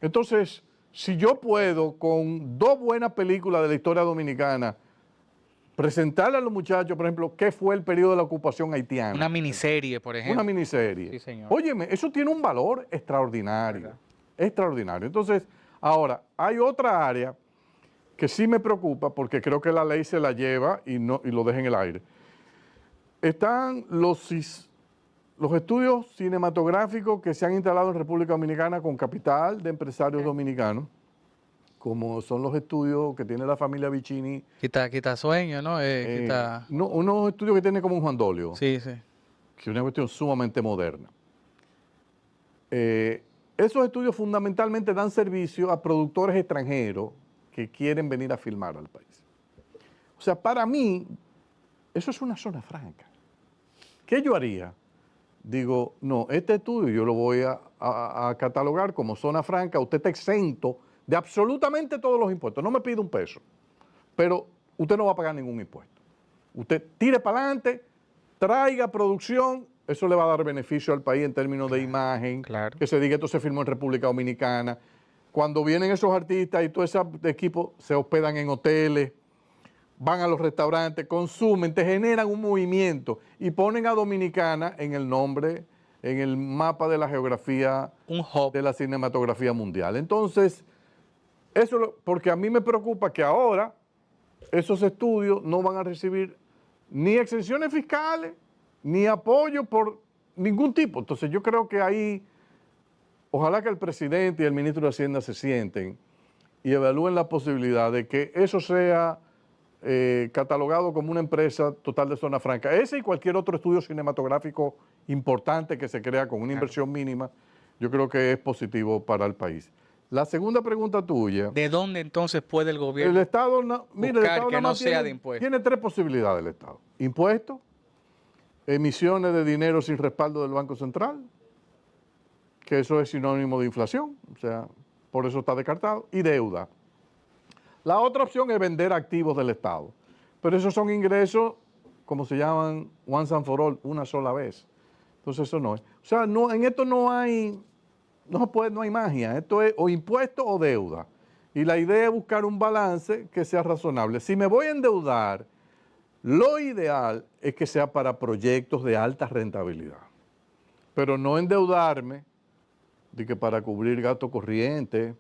Entonces, si yo puedo, con 2 buenas películas de la historia dominicana, presentarle a los muchachos, por ejemplo, qué fue el periodo de la ocupación haitiana. Una miniserie, por ejemplo. Una miniserie. Sí, señor. Óyeme, eso tiene un valor extraordinario. Extraordinario. Entonces, ahora, hay otra área que sí me preocupa porque creo que la ley se la lleva y lo deja en el aire. Están los estudios cinematográficos que se han instalado en República Dominicana con capital de empresarios dominicanos, como son los estudios que tiene la familia Vicini, Quita sueño, ¿no? unos estudios que tiene como un Juan Dolio, Sí, sí. que es una cuestión sumamente moderna. Esos estudios fundamentalmente dan servicio a productores extranjeros que quieren venir a filmar al país. O sea, para mí, eso es una zona franca. ¿Qué yo haría? Digo, no, este estudio yo lo voy a catalogar como zona franca, usted está exento de absolutamente todos los impuestos, no me pide un peso, pero usted no va a pagar ningún impuesto. Usted tire para adelante, traiga producción, eso le va a dar beneficio al país en términos de imagen, claro. que se diga esto se filmó en República Dominicana. Cuando vienen esos artistas y todo ese equipo se hospedan en hoteles, van a los restaurantes, consumen, te generan un movimiento y ponen a Dominicana en el nombre, en el mapa de la geografía Un hub. de la cinematografía mundial. Entonces, eso porque a mí me preocupa que ahora esos estudios no van a recibir ni exenciones fiscales, ni apoyo por ningún tipo. Entonces yo creo que ahí, ojalá que el presidente y el ministro de Hacienda se sienten y evalúen la posibilidad de que eso sea catalogado como una empresa total de zona franca. Ese y cualquier otro estudio cinematográfico importante que se crea con una inversión mínima, yo creo que es positivo para el país. La segunda pregunta tuya. ¿De dónde entonces puede el El gobierno Estado, mira, el buscar Estado que nada no más sea de impuestos? tiene tres posibilidades el Estado. Impuestos, emisiones de dinero sin respaldo del Banco Central, que eso es sinónimo de inflación, o sea, por eso está descartado, y deuda. La otra opción es vender activos del Estado, pero esos son ingresos, como se llaman, once and for all, una sola vez. Entonces eso no es. O sea, no, en esto no hay magia, esto es o impuesto o deuda. Y la idea es buscar un balance que sea razonable. Si me voy a endeudar, lo ideal es que sea para proyectos de alta rentabilidad, pero no endeudarme de que para cubrir gasto corriente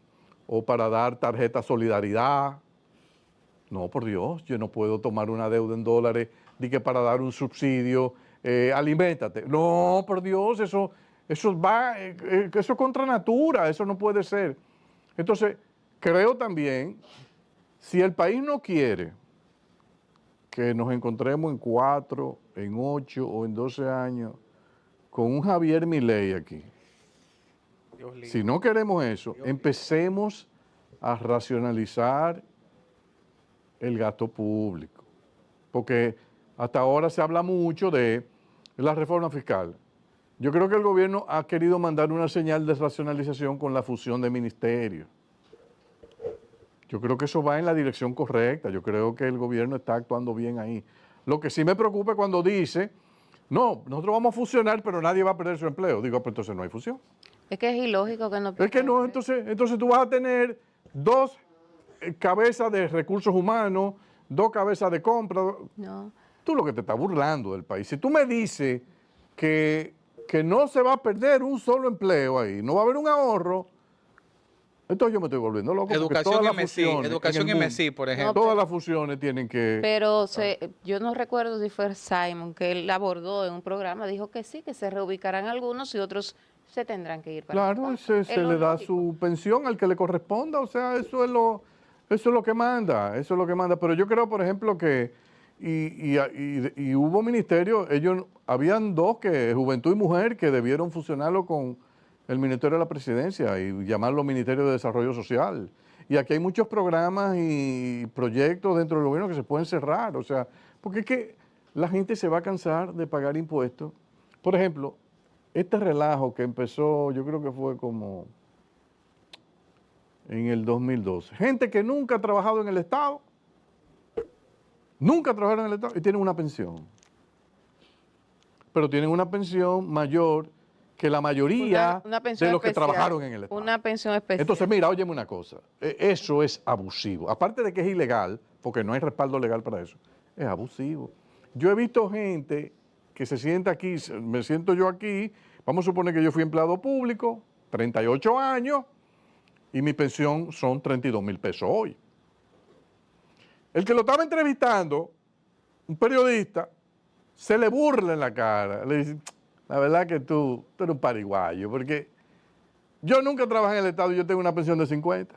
o para dar tarjeta solidaridad. No, por Dios, yo no puedo tomar una deuda en dólares de que para dar un subsidio, aliméntate. No, por Dios, eso es contra natura, eso no puede ser. Entonces, creo también, si el país no quiere que nos encontremos en 4, en 8 o en 12 años con un Javier Milei aquí, si no queremos eso, empecemos a racionalizar el gasto público. Porque hasta ahora se habla mucho de la reforma fiscal. Yo creo que el gobierno ha querido mandar una señal de racionalización con la fusión de ministerios. Yo creo que eso va en la dirección correcta. Yo creo que el gobierno está actuando bien ahí. Lo que sí me preocupa es cuando dice, no, nosotros vamos a fusionar, pero nadie va a perder su empleo. Digo, pues entonces no hay fusión. Es que es ilógico que no. Es que no, entonces tú vas a tener 2 cabezas de recursos humanos, 2 cabezas de compra. No. Tú lo que te estás burlando del país. Si tú me dices que no se va a perder un solo empleo ahí, no va a haber un ahorro, entonces yo me estoy volviendo loco. Educación y MESI, por ejemplo. Todas las fusiones tienen que... Pero yo no recuerdo si fue Simon que él abordó en un programa, dijo que sí, que se reubicarán algunos y otros se tendrán que ir para Claro, se le da su pensión al que le corresponda, o sea, eso es lo que manda, eso es lo que manda. Pero yo creo, por ejemplo, que y hubo ministerios, habían 2 que Juventud y Mujer que debieron fusionarlo con el Ministerio de la Presidencia y llamarlo Ministerio de Desarrollo Social. Y aquí hay muchos programas y proyectos dentro del gobierno que se pueden cerrar, o sea, porque es que la gente se va a cansar de pagar impuestos. Por ejemplo, este relajo que empezó, yo creo que fue como en el 2012. Gente que nunca ha trabajado en el Estado, y tienen una pensión. Pero tienen una pensión mayor que la mayoría una pensión de los que especial, trabajaron en el Estado. Una pensión especial. Entonces, mira, óyeme una cosa, eso es abusivo. Aparte de que es ilegal, porque no hay respaldo legal para eso, es abusivo. Yo he visto gente que se sienta aquí, me siento yo aquí, vamos a suponer que yo fui empleado público, 38 años, y mi pensión son 32,000 pesos hoy. El que lo estaba entrevistando, un periodista, se le burla en la cara. Le dice, la verdad que tú eres un pariguayo, porque yo nunca trabajé en el Estado y yo tengo una pensión de 50.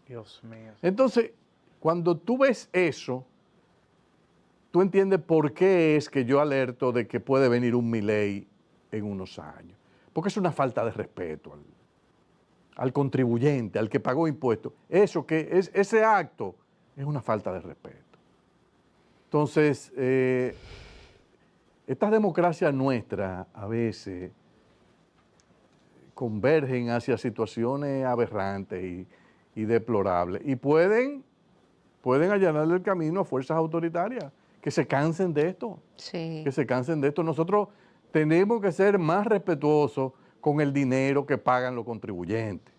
Dios mío. Entonces, cuando tú ves eso, tú entiendes por qué es que yo alerto de que puede venir un Milei en unos años. Porque es una falta de respeto al contribuyente, al que pagó impuestos. Ese acto es una falta de respeto. Entonces, estas democracias nuestras a veces convergen hacia situaciones aberrantes y deplorables y pueden allanarle el camino a fuerzas autoritarias que se cansen de esto. Sí. Que se cansen de esto. Nosotros tenemos que ser más respetuosos con el dinero que pagan los contribuyentes.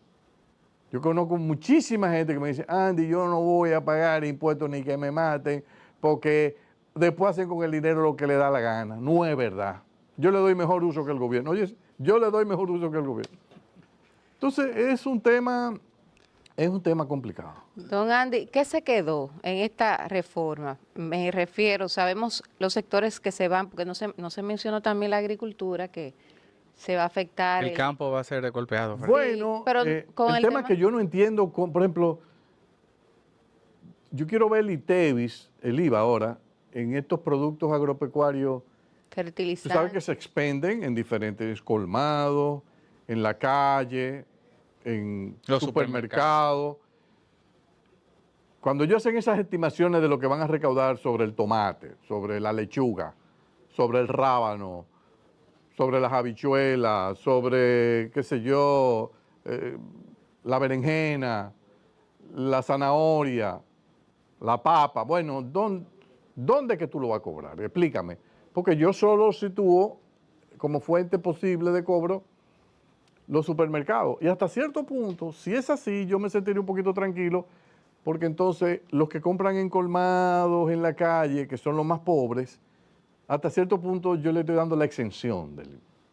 Yo conozco muchísima gente que me dice, Andy, yo no voy a pagar impuestos ni que me maten, porque después hacen con el dinero lo que le da la gana. No es verdad. Yo le doy mejor uso que el gobierno. Oye, yo le doy mejor uso que el gobierno. Entonces, es un tema complicado. Don Andy, ¿qué se quedó en esta reforma? Me refiero, sabemos los sectores que se van, porque no se mencionó también la agricultura, que se va a afectar. El campo va a ser golpeado. Bueno, pero con el el tema tema que yo no entiendo, por ejemplo, yo quiero ver el ITEVIS, el IVA ahora, en estos productos agropecuarios. Tú fertilizantes. sabes que se expenden en diferentes colmados, en la calle, en Los supermercados. Cuando ellos hacen esas estimaciones de lo que van a recaudar sobre el tomate, sobre la lechuga, sobre el rábano, sobre las habichuelas, sobre, qué sé yo, la berenjena, la zanahoria, la papa. Bueno, ¿dónde es que tú lo vas a cobrar? Explícame. Porque yo solo sitúo como fuente posible de cobro los supermercados. Y hasta cierto punto, si es así, yo me sentiría un poquito tranquilo, porque entonces los que compran en colmados, en la calle, que son los más pobres, hasta cierto punto yo le estoy dando la exención.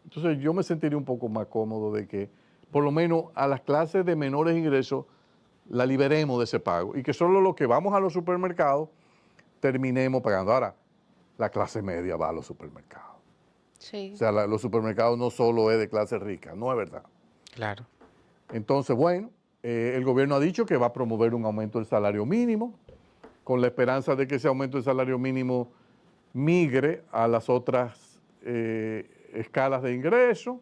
Entonces yo me sentiría un poco más cómodo de que por lo menos a las clases de menores ingresos la liberemos de ese pago y que solo los que vamos a los supermercados terminemos pagando. Ahora, la clase media va a los supermercados. Sí. O sea, los supermercados no solo es de clase rica, no es verdad. Claro. Entonces, bueno, el gobierno ha dicho que va a promover un aumento del salario mínimo, con la esperanza de que ese aumento del salario mínimo migre a las otras escalas de ingreso,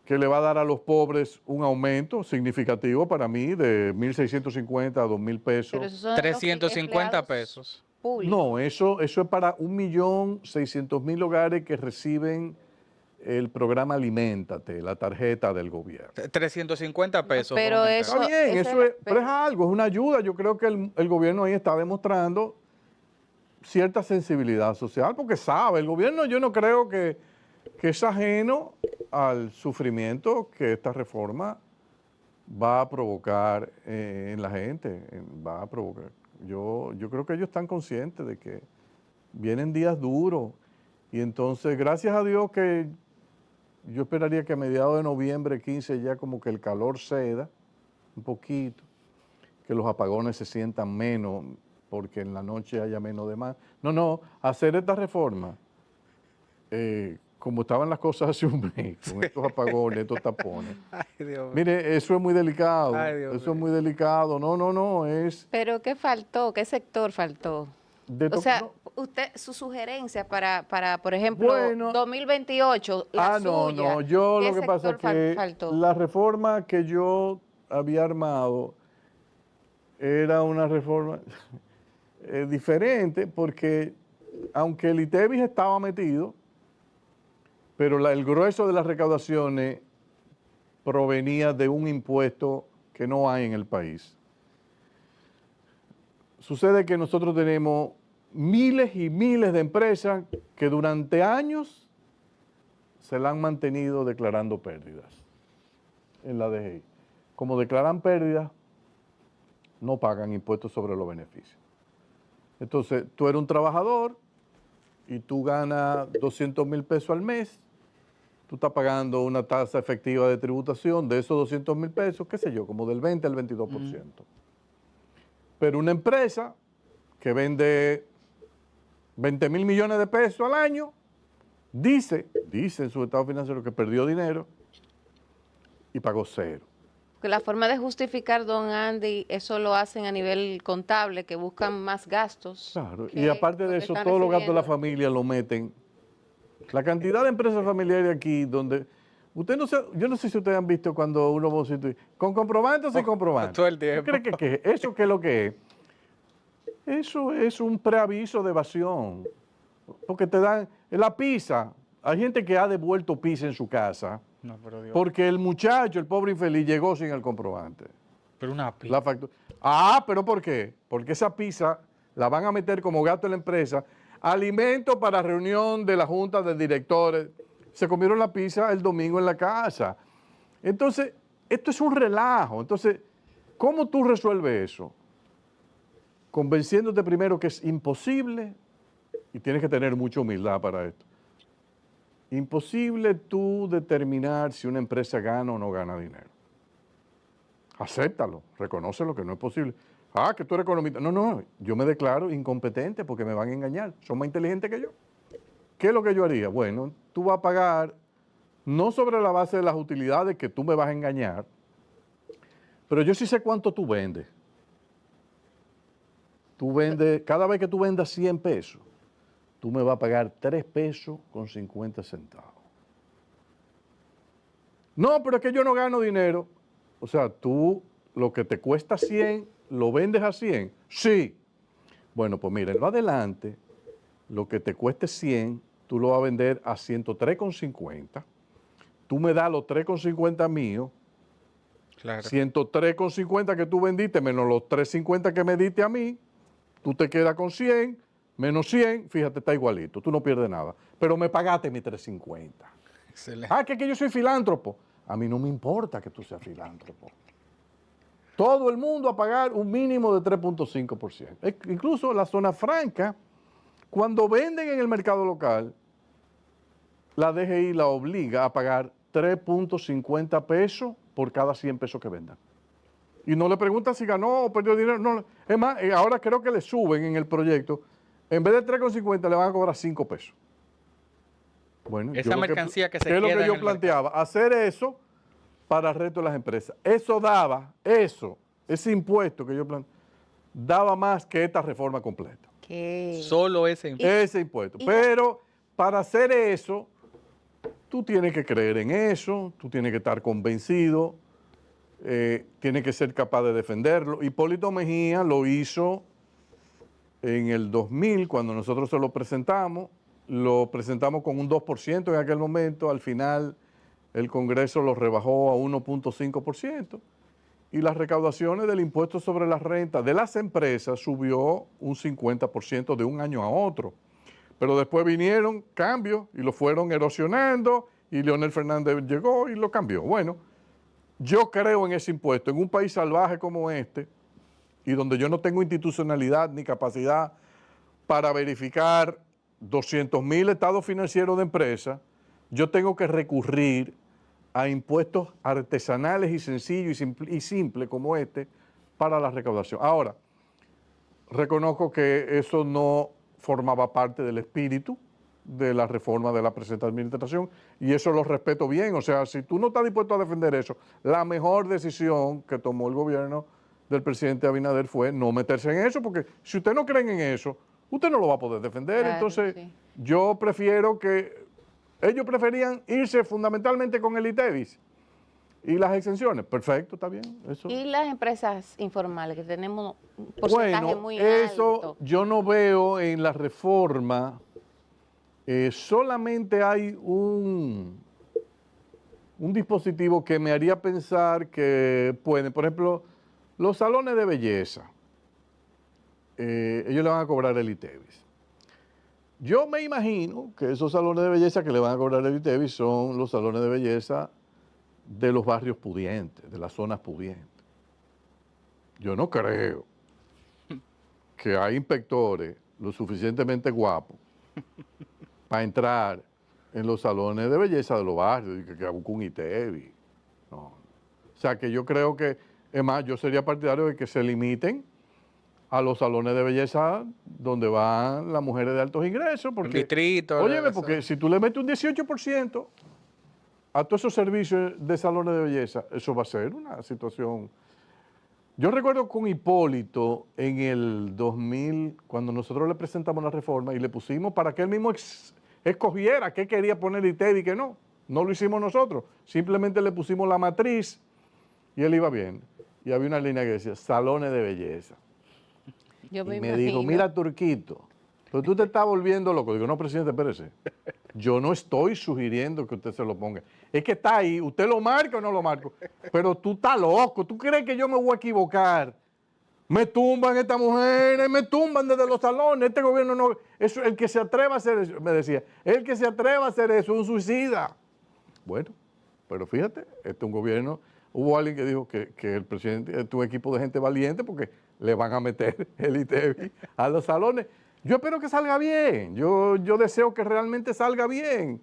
que le va a dar a los pobres un aumento significativo para mí de 1.650 a 2.000 pesos. Pero esos son los 350 empleados pesos. públicos. No, eso es para 1.600.000 hogares que reciben el programa Aliméntate, la tarjeta del gobierno. 350 pesos. Pero vamos a eso- Está bien, ese- eso es, pero es algo, es una ayuda. Yo creo que el gobierno ahí está demostrando cierta sensibilidad social, porque sabe, el gobierno yo no creo que es ajeno al sufrimiento que esta reforma va a provocar en la gente, va a provocar. Yo creo que ellos están conscientes de que vienen días duros y entonces, gracias a Dios que yo esperaría que a mediados de noviembre 15 ya como que el calor ceda un poquito, que los apagones se sientan menos porque en la noche haya menos demás. No, hacer esta reforma, como estaban las cosas hace un mes, con estos apagones, estos tapones. Ay, Dios mío. Mire, eso es muy delicado, Ay, Dios eso es mío. muy delicado. No, es... Pero ¿qué faltó? ¿Qué sector faltó? O sea, no. usted, su sugerencia para por ejemplo, Bueno. 2028, la suya, yo ¿qué lo que pasa es sector que faltó? la reforma que yo había armado era una reforma diferente porque aunque el ITEVIS estaba metido, pero el grueso de las recaudaciones provenía de un impuesto que no hay en el país. Sucede que nosotros tenemos miles y miles de empresas que durante años se la han mantenido declarando pérdidas en la DGI. Como declaran pérdidas, no pagan impuestos sobre los beneficios. Entonces, tú eres un trabajador y tú ganas 200.000 pesos al mes, tú estás pagando una tasa efectiva de tributación de esos 200.000 pesos, qué sé yo, como del 20 al 22%. Pero una empresa que vende 20,000 millones de pesos al año, dice en su estado financiero que perdió dinero y pagó cero. Que la forma de justificar, don Andy, eso lo hacen a nivel contable, que buscan más gastos. Claro, y que aparte lo de que eso, están todos los gastos de la recibiendo. familia lo meten. La cantidad de empresas familiares aquí donde... Usted no sé, yo no sé si ustedes han visto cuando uno va a un sitio y, ¿con comprobante o sin comprobante? todo el ¿Tú tiempo. crees que eso qué es lo que es? Eso es un preaviso de evasión. Porque te dan la pizza. Hay gente que ha devuelto pizza en su casa No, pero Dios. porque el muchacho, el pobre infeliz, llegó sin el comprobante. Pero una pizza. La factura. Ah, ¿pero por qué? Porque esa pizza la van a meter como gasto en la empresa, alimento para reunión de la junta de directores. Se comieron la pizza el domingo en la casa. Entonces, esto es un relajo. Entonces, ¿cómo tú resuelves eso? Convenciéndote primero que es imposible, y tienes que tener mucha humildad para esto. Imposible tú determinar si una empresa gana o no gana dinero. Acéptalo, reconócelo que no es posible. Ah, que tú eres economista. No, no, yo me declaro incompetente porque me van a engañar. Son más inteligentes que yo. ¿Qué es lo que yo haría? Bueno, tú vas a pagar no sobre la base de las utilidades que tú me vas a engañar, pero yo sí sé cuánto tú vendes. Tú vendes, cada vez que tú vendas 100 pesos, tú me vas a pagar 3 pesos con 50 centavos. No, pero es que yo no gano dinero. O sea, tú lo que te cuesta 100, ¿lo vendes a 100? Sí. Bueno, pues mira, en lo adelante, lo que te cueste 100, tú lo vas a vender a 103,50. Tú me das los 3,50 míos, Claro. 103,50 que tú vendiste, menos los 3,50 que me diste a mí, tú te quedas con 100, menos 100, fíjate, está igualito, tú no pierdes nada. Pero me pagaste mi 3,50. Excelente. Ah, que yo soy filántropo. A mí no me importa que tú seas filántropo. Todo el mundo a pagar un mínimo de 3,5%. Incluso la zona franca, cuando venden en el mercado local, la DGI la obliga a pagar 3,50 pesos por cada 100 pesos que vendan. Y no le preguntan si ganó o perdió dinero. No, es más, ahora creo que le suben en el proyecto, en vez de 3,50 le van a cobrar 5 pesos. Bueno, Esa mercancía que se ¿qué es lo queda que en yo el planteaba? Hacer eso para el resto de las empresas. Eso daba, ese impuesto que yo planteaba, daba más que esta reforma completa. Que Solo ese impuesto. Ese impuesto. Pero para hacer eso, tú tienes que creer en eso, tú tienes que estar convencido, tienes que ser capaz de defenderlo. Hipólito Mejía lo hizo en el 2000, cuando nosotros se lo presentamos con un 2% en aquel momento, al final el Congreso lo rebajó a 1,5% y las recaudaciones del impuesto sobre la renta de las empresas subió un 50% de un año a otro. Pero después vinieron cambios y lo fueron erosionando y Leonel Fernández llegó y lo cambió. Bueno, yo creo en ese impuesto, en un país salvaje como este y donde yo no tengo institucionalidad ni capacidad para verificar 200,000 estados financieros de empresas, yo tengo que recurrir a impuestos artesanales y sencillos y simples como este para la recaudación. Ahora, reconozco que eso no formaba parte del espíritu de la reforma de la presente administración y eso lo respeto bien. O sea, si tú no estás dispuesto a defender eso, la mejor decisión que tomó el gobierno del presidente Abinader fue no meterse en eso, porque si usted no cree en eso, usted no lo va a poder defender. Claro, Entonces, sí. yo prefiero que... Ellos preferían irse fundamentalmente con el ITEVIS y las exenciones. Perfecto, está bien. Eso. y las empresas informales, que tenemos un porcentaje Bueno, muy eso alto. yo no veo en la reforma. Solamente hay un dispositivo que me haría pensar que pueden, por ejemplo, los salones de belleza. Ellos le van a cobrar el ITEVIS. Yo me imagino que esos salones de belleza que le van a cobrar el ITEVIS son los salones de belleza de los barrios pudientes, de las zonas pudientes. Yo no creo que hay inspectores lo suficientemente guapos para entrar en los salones de belleza de los barrios y que busque un ITEVIS. No. O sea que yo creo que, es más, yo sería partidario de que se limiten a los salones de belleza donde van las mujeres de altos ingresos. Porque, Vitrito. óyeme, porque si tú le metes un 18% a todos esos servicios de salones de belleza, eso va a ser una situación. Yo recuerdo con Hipólito en el 2000, cuando nosotros le presentamos la reforma y le pusimos para que él mismo escogiera qué quería poner ITEVI y qué no. No lo hicimos nosotros, simplemente le pusimos la matriz y él iba bien. Y había una línea que decía, salones de belleza. Yo me Y me dijo, imagino. mira Turquito, pero tú te estás volviendo loco. Digo, no, presidente, espérese. Yo no estoy sugiriendo que usted se lo ponga. Es que está ahí, usted lo marca o no lo marca. Pero tú estás loco, ¿tú crees que yo me voy a equivocar? Me tumban estas mujeres, me tumban desde los salones. Este gobierno no... Eso, el que se atreva a hacer eso, me decía, el que se atreva a hacer eso es un suicida. Bueno, pero fíjate, este es un gobierno... Hubo alguien que dijo que el presidente tuvo un equipo de gente valiente porque le van a meter el ITEVI a los salones. Yo espero que salga bien, yo deseo que realmente salga bien,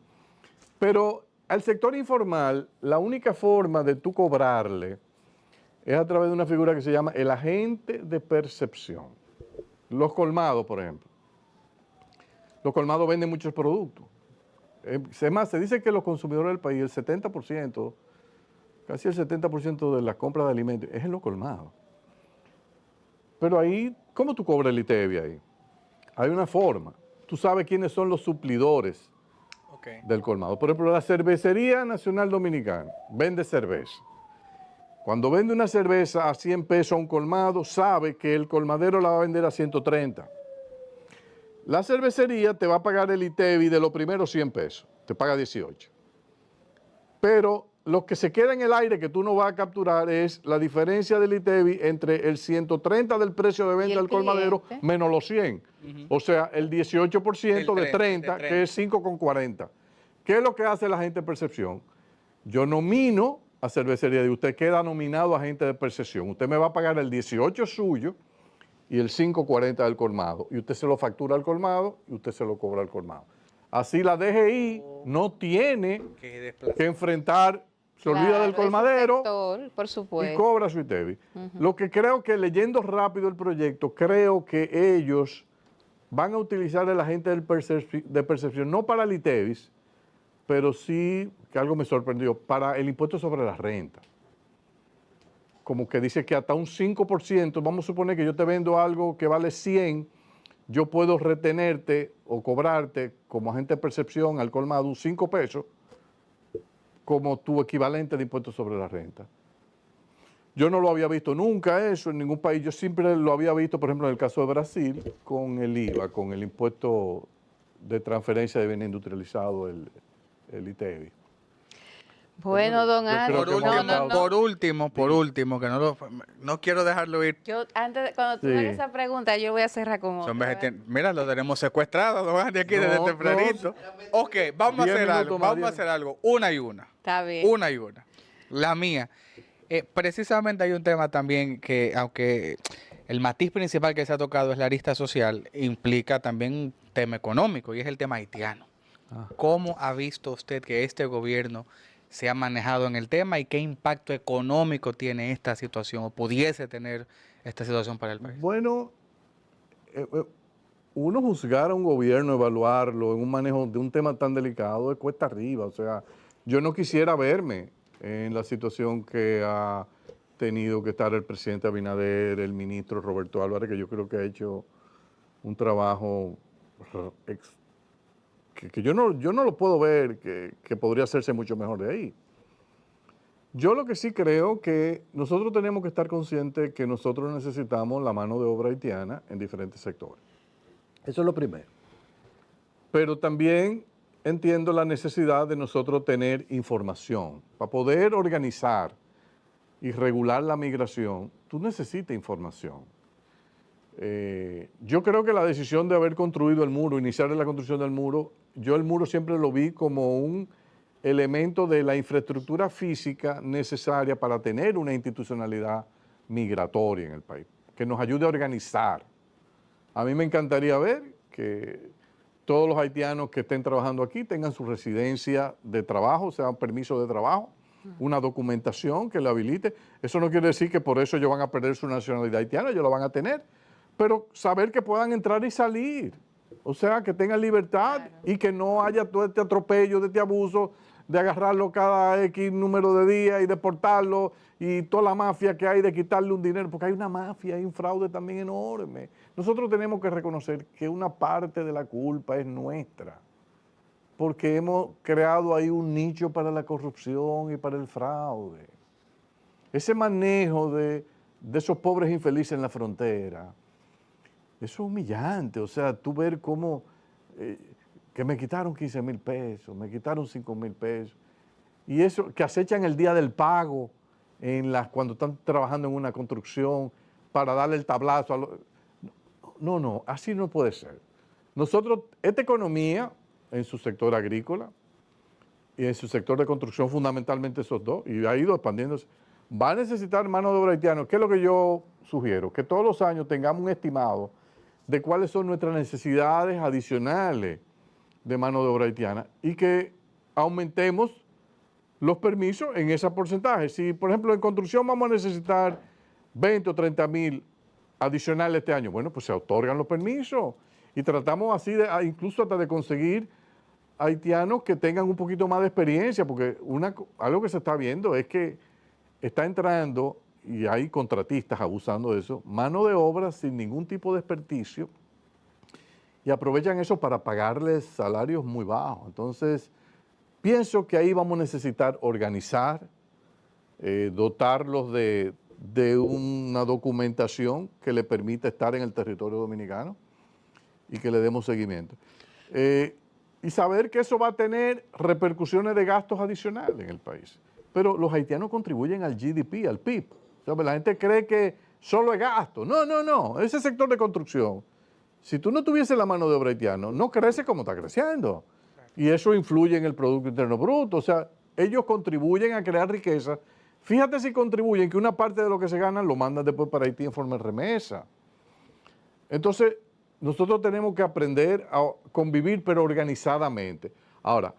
pero al sector informal la única forma de tú cobrarle es a través de una figura que se llama el agente de percepción. Los colmados, por ejemplo. Los colmados venden muchos productos. Es más, se dice que los consumidores del país, el 70%, casi el 70% de las compras de alimentos es en los colmados. Pero ahí, ¿cómo tú cobras el ITEVI ahí? Hay una forma. Tú sabes quiénes son los suplidores del colmado. Por ejemplo, la Cervecería Nacional Dominicana vende cerveza. Cuando vende una cerveza a 100 pesos a un colmado, sabe que el colmadero la va a vender a 130. La cervecería te va a pagar el ITEVI de los primeros 100 pesos. Te paga 18. Pero lo que se queda en el aire que tú no vas a capturar es la diferencia del ITEVI entre el 130 del precio de venta del colmadero menos los 100. O sea, el 18% de 30, que es 5,40. ¿Qué es lo que hace la gente de percepción? Yo nomino a cervecería y usted queda nominado a agente de percepción. Usted me va a pagar el 18 suyo y el 5,40 del colmado. Y usted se lo factura al colmado y usted se lo cobra al colmado. Así la DGI no tiene que enfrentar, se olvida del colmadero sector, por supuesto, y cobra su ITEVI. Lo que creo que leyendo rápido el proyecto, creo que ellos van a utilizar el agente de percepción, no para el ITEVI, pero sí, que algo me sorprendió, para el impuesto sobre la renta. Como que dice que hasta un 5%, vamos a suponer que yo te vendo algo que vale 100, yo puedo retenerte o cobrarte como agente de percepción al colmado un 5 pesos como tu equivalente de impuesto sobre la renta. Yo no lo había visto nunca eso en ningún país. Yo siempre lo había visto, por ejemplo, en el caso de Brasil, con el IVA, con el impuesto de transferencia de bienes industrializados, el ITEVI. Bueno, don Ángel, Por último, que no quiero dejarlo ir. Yo, antes, cuando tú me hagas esa pregunta, yo voy a cerrar con otra. Mira, lo tenemos secuestrado, don Ángel, aquí desde tempranito. Ok, vamos a hacer algo, una y una. Está bien. Una y una. La mía. Precisamente hay un tema también que, aunque el matiz principal que se ha tocado es la arista social, implica también un tema económico y es el tema haitiano. ¿Cómo ha visto usted que este gobierno se ha manejado en el tema y qué impacto económico tiene esta situación o pudiese tener esta situación para el país? Bueno, uno juzgar a un gobierno, evaluarlo en un manejo de un tema tan delicado es cuesta arriba. O sea, yo no quisiera verme en la situación que ha tenido que estar el presidente Abinader, el ministro Roberto Álvarez, que yo creo que ha hecho un trabajo que yo no lo puedo ver que podría hacerse mucho mejor de ahí. Yo lo que sí creo que nosotros tenemos que estar conscientes que nosotros necesitamos la mano de obra haitiana en diferentes sectores. Eso es lo primero. Pero también entiendo la necesidad de nosotros tener información. Para poder organizar y regular la migración, tú necesitas información. Yo creo que la decisión de haber construido el muro, iniciar la construcción del muro, yo el muro siempre lo vi como un elemento de la infraestructura física necesaria para tener una institucionalidad migratoria en el país, que nos ayude a organizar. A mí me encantaría ver que todos los haitianos que estén trabajando aquí tengan su residencia de trabajo, sea un permiso de trabajo, una documentación que le habilite. Eso no quiere decir que por eso ellos van a perder su nacionalidad haitiana, ellos lo van a tener, pero saber que puedan entrar y salir. O sea, que tengan libertad Claro. y que no haya todo este atropello, de este abuso, de agarrarlo cada X número de días y deportarlo y toda la mafia que hay de quitarle un dinero, porque hay una mafia, hay un fraude también enorme. Nosotros tenemos que reconocer que una parte de la culpa es nuestra, porque hemos creado ahí un nicho para la corrupción y para el fraude. Ese manejo de esos pobres infelices en la frontera, eso es humillante. O sea, tú ver cómo, que me quitaron 15,000 pesos, me quitaron 5,000 pesos, y eso, que acechan el día del pago cuando están trabajando en una construcción para darle el tablazo a no, así no puede ser. Nosotros, esta economía, en su sector agrícola y en su sector de construcción, fundamentalmente esos dos, y ha ido expandiéndose, va a necesitar mano de obra haitiana. ¿Qué es lo que yo sugiero? Que todos los años tengamos un estimado de cuáles son nuestras necesidades adicionales de mano de obra haitiana y que aumentemos los permisos en ese porcentaje. Si, por ejemplo, en construcción vamos a necesitar 20 o 30,000 adicionales este año, bueno, pues se otorgan los permisos y tratamos así incluso hasta de conseguir haitianos que tengan un poquito más de experiencia, porque algo que se está viendo es que está entrando, y hay contratistas abusando de eso, mano de obra sin ningún tipo de experticio, y aprovechan eso para pagarles salarios muy bajos. Entonces, pienso que ahí vamos a necesitar organizar, dotarlos de una documentación que le permita estar en el territorio dominicano y que le demos seguimiento. Y saber que eso va a tener repercusiones de gastos adicionales en el país. Pero los haitianos contribuyen al GDP, al PIB. O sea, la gente cree que solo es gasto. No. Ese sector de construcción, si tú no tuvieses la mano de obra haitiana, no crece como está creciendo. Y eso influye en el Producto Interno Bruto. O sea, ellos contribuyen a crear riqueza. Fíjate si contribuyen que una parte de lo que se gana lo mandan después para Haití en forma de remesa. Entonces, nosotros tenemos que aprender a convivir, pero organizadamente. Ahora,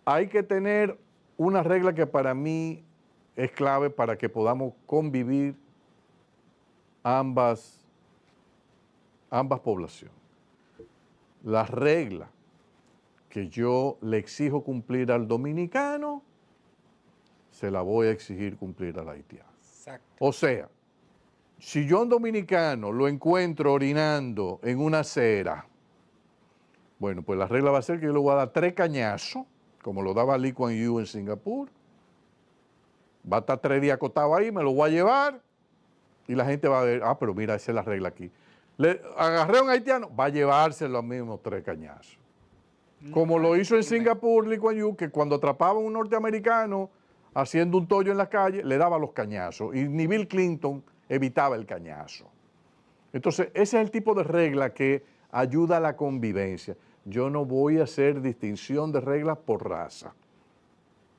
hay que tener una regla que para mí es clave para que podamos convivir ambas poblaciones. La regla que yo le exijo cumplir al dominicano, se la voy a exigir cumplir al haitiano. Exacto. O sea, si yo a un dominicano lo encuentro orinando en una acera, bueno, pues la regla va a ser que yo le voy a dar 3 cañazos, como lo daba Lee Kuan Yew en Singapur. Va a estar 3 días acostado ahí, me lo voy a llevar y la gente va a ver, pero mira, esa es la regla aquí. Le agarré a un haitiano, va a llevarse los mismos 3 cañazos. Como lo hizo en Singapur Lee Kuan Yew, que cuando atrapaba a un norteamericano haciendo un tollo en la calle, le daba los cañazos. Y ni Bill Clinton evitaba el cañazo. Entonces, ese es el tipo de regla que ayuda a la convivencia. Yo no voy a hacer distinción de reglas por raza.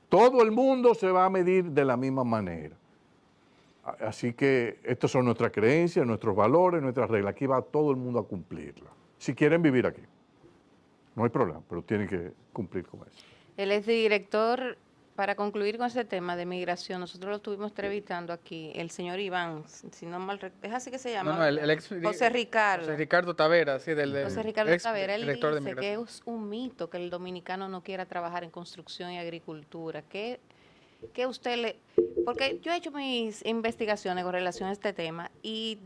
Todo el mundo se va a medir de la misma manera. Así que estas son nuestras creencias, nuestros valores, nuestras reglas. Aquí va todo el mundo a cumplirlas. Si quieren vivir aquí. No hay problema, pero tienen que cumplir con eso. El exdirector, para concluir con ese tema de migración, nosotros lo estuvimos entrevistando aquí, el señor Iván, si no mal recuerdo, es así que se llama. No, el ex José Ricardo. José Ricardo Tavera, sí, José Ricardo ex Tavera, él director de dice que migración. es un mito que el dominicano no quiera trabajar en construcción y agricultura. ¿Qué usted le...? Porque yo he hecho mis investigaciones con relación a este tema y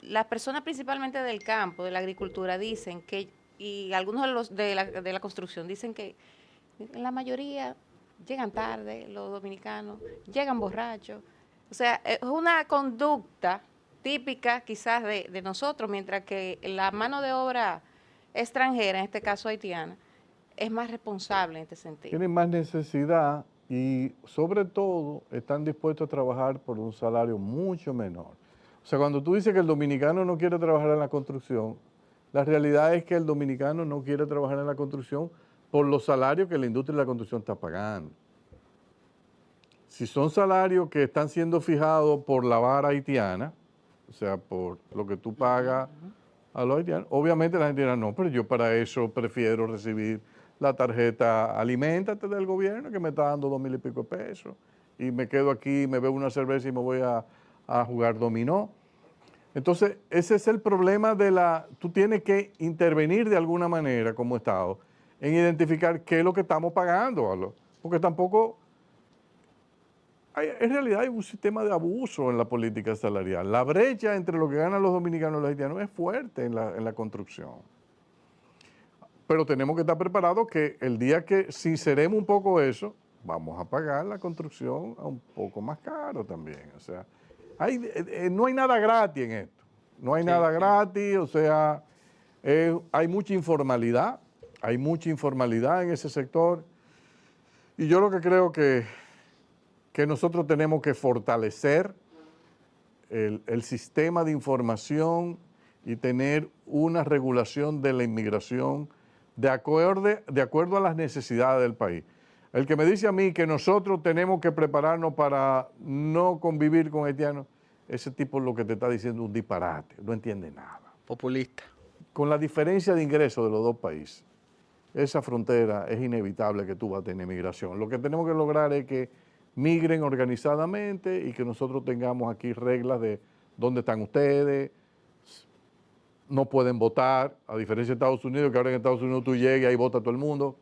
las personas principalmente del campo, de la agricultura, dicen que, y algunos de los de la construcción dicen que la mayoría llegan tarde, los dominicanos, llegan borrachos. O sea, es una conducta típica quizás de nosotros, mientras que la mano de obra extranjera, en este caso haitiana, es más responsable en este sentido. Tienen más necesidad y sobre todo están dispuestos a trabajar por un salario mucho menor. O sea, cuando tú dices que el dominicano no quiere trabajar en la construcción, la realidad es que el dominicano no quiere trabajar en la construcción por los salarios que la industria de la construcción está pagando. Si son salarios que están siendo fijados por la vara haitiana, o sea, por lo que tú pagas a los haitianos, obviamente la gente dirá, no, pero yo para eso prefiero recibir la tarjeta Aliméntate del gobierno que me está dando 2,000 y pico de pesos y me quedo aquí, me bebo una cerveza y me voy a jugar dominó. Entonces, ese es el problema de tú tienes que intervenir de alguna manera como Estado en identificar qué es lo que estamos pagando, porque tampoco, en realidad hay un sistema de abuso en la política salarial. La brecha entre lo que ganan los dominicanos y los haitianos es fuerte en la construcción. Pero tenemos que estar preparados que el día que sinceremos un poco eso, vamos a pagar la construcción a un poco más caro también. O sea, no hay nada gratis en esto. No hay nada gratis, o sea, hay mucha informalidad. Hay mucha informalidad en ese sector. Y yo lo que creo que nosotros tenemos que fortalecer el sistema de información y tener una regulación de la inmigración de acuerdo a las necesidades del país. El que me dice a mí que nosotros tenemos que prepararnos para no convivir con haitianos, ese tipo lo que te está diciendo es un disparate, no entiende nada. Populista. Con la diferencia de ingresos de los dos países, esa frontera es inevitable que tú vas a tener migración. Lo que tenemos que lograr es que migren organizadamente y que nosotros tengamos aquí reglas de dónde están ustedes. No pueden votar, a diferencia de Estados Unidos, que ahora en Estados Unidos tú llegas y ahí vota todo el mundo.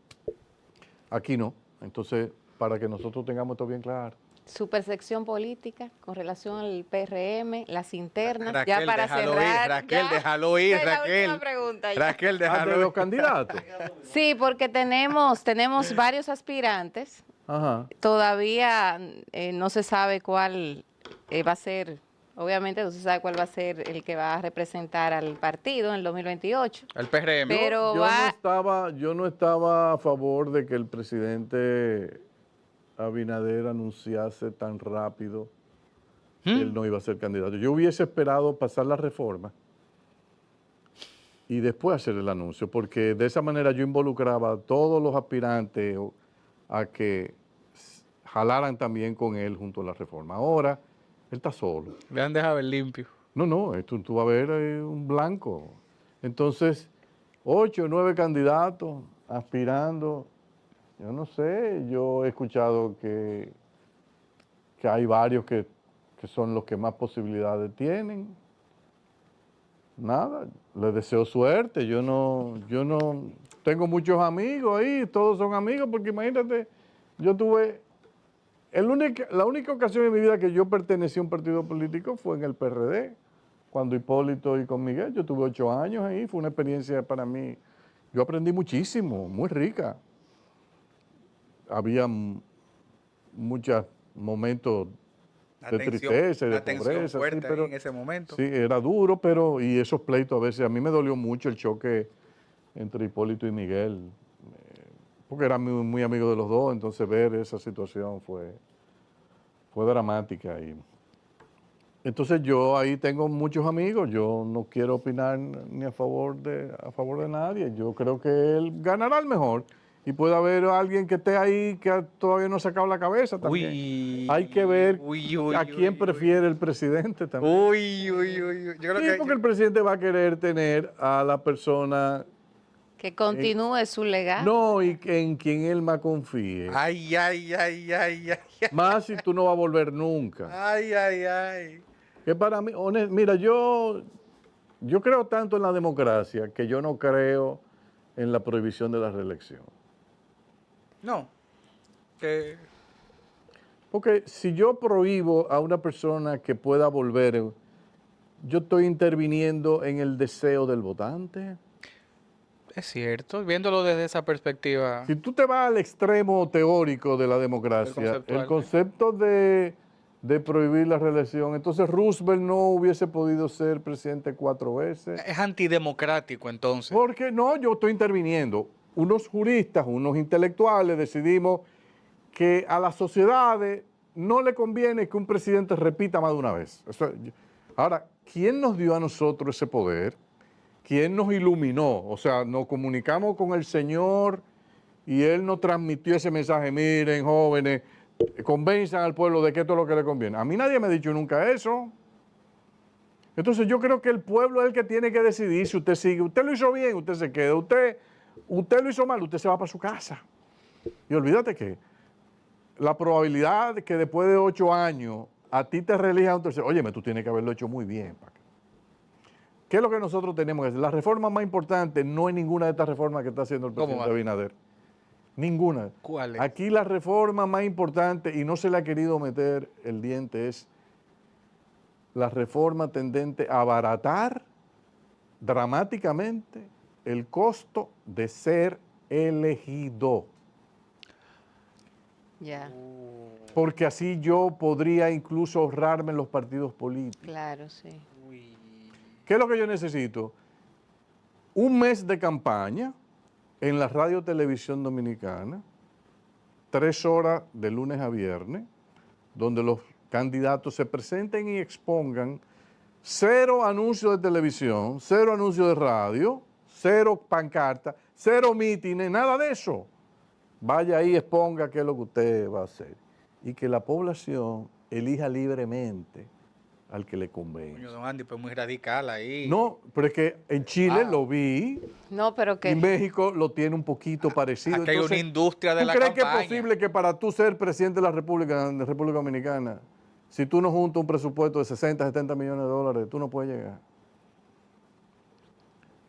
Aquí no. Entonces, para que nosotros tengamos esto bien claro. Su percepción política con relación al PRM, las internas, Raquel, ya para déjalo cerrar. ir, Raquel, déjalo ir, Esa es la Raquel. última pregunta ya. Raquel, ¿De déjalo los ir. candidatos? Sí, porque tenemos varios aspirantes. Ajá. Todavía no se sabe cuál va a ser, obviamente no se sabe cuál va a ser el que va a representar al partido en el 2028. El PRM. Pero Yo no estaba a favor de que el presidente Abinader anunciase tan rápido que él no iba a ser candidato. Yo hubiese esperado pasar la reforma y después hacer el anuncio, porque de esa manera yo involucraba a todos los aspirantes a que jalaran también con él junto a la reforma. Ahora, él está solo. Le han dejado el limpio. No, esto tú vas a ver un blanco. Entonces, 8 o 9 candidatos aspirando. Yo no sé, yo he escuchado que hay varios que son los que más posibilidades tienen. Nada, les deseo suerte. Yo no tengo muchos amigos ahí, todos son amigos, porque imagínate, yo tuve, la única ocasión en mi vida que yo pertenecí a un partido político fue en el PRD, cuando Hipólito y con Miguel, yo tuve 8 años ahí, fue una experiencia para mí, yo aprendí muchísimo, muy rica. Había muchos momentos de tristeza y de pobreza. Fuerte Sí, pero, en ese momento. sí, era duro, y esos pleitos a veces, a mí me dolió mucho el choque entre Hipólito y Miguel, porque era muy, muy amigo de los dos, entonces ver esa situación fue dramática. Entonces yo ahí tengo muchos amigos, yo no quiero opinar ni a favor de nadie, yo creo que él ganará el mejor. Y puede haber alguien que esté ahí que todavía no ha sacado la cabeza también. Hay que ver a quién prefiere el presidente también. Yo creo Sí, que porque el presidente va a querer tener a la persona... que continúe su legado. No, y en quien él más confíe. Ay. Más si tú no vas a volver nunca. Ay. Que para mí, mira, yo creo tanto en la democracia que yo no creo en la prohibición de la reelección. No. Porque si yo prohíbo a una persona que pueda volver, yo estoy interviniendo en el deseo del votante. Es cierto, viéndolo desde esa perspectiva. Si tú te vas al extremo teórico de la democracia, el concepto de prohibir la reelección, entonces Roosevelt no hubiese podido ser presidente 4 veces. Es antidemocrático entonces. Porque no, yo estoy interviniendo. Unos juristas, unos intelectuales decidimos que a las sociedades no le conviene que un presidente repita más de una vez. Ahora, ¿quién nos dio a nosotros ese poder? ¿Quién nos iluminó? O sea, nos comunicamos con el Señor y Él nos transmitió ese mensaje. Miren, jóvenes, convenzan al pueblo de que esto es lo que le conviene. A mí nadie me ha dicho nunca eso. Entonces yo creo que el pueblo es el que tiene que decidir si usted sigue. Usted lo hizo bien, usted se queda. Usted lo hizo mal, usted se va para su casa. Y olvídate que la probabilidad de que después de 8 años a ti te reelijan un tercero, óyeme, tú tienes que haberlo hecho muy bien. ¿Qué es lo que nosotros tenemos que hacer? La reforma más importante no es ninguna de estas reformas que está haciendo el ¿Cómo presidente va? Abinader. Ninguna. ¿Cuál es? Aquí la reforma más importante, y no se le ha querido meter el diente, es la reforma tendente a abaratar dramáticamente el costo de ser elegido. Ya, Porque así yo podría incluso ahorrarme en los partidos políticos. claro, sí. Uy. ¿Qué es lo que yo necesito? Un mes de campaña en la radio televisión dominicana, 3 horas de lunes a viernes, donde los candidatos se presenten y expongan 0 anuncios de televisión, 0 anuncios de radio, 0 pancarta, 0 mítines, nada de eso. Vaya ahí, exponga qué es lo que usted va a hacer. Y que la población elija libremente al que le convenga. Coño, don Andy, pues muy radical ahí. No, pero es que en Chile Wow. lo vi, No, pero y que México lo tiene un poquito parecido. Aquí hay una Entonces, industria de ¿tú la crees que campaña. es posible que para tú ser presidente de la República Dominicana, si tú no juntas un presupuesto de 60, 70 millones de dólares, tú no puedes llegar?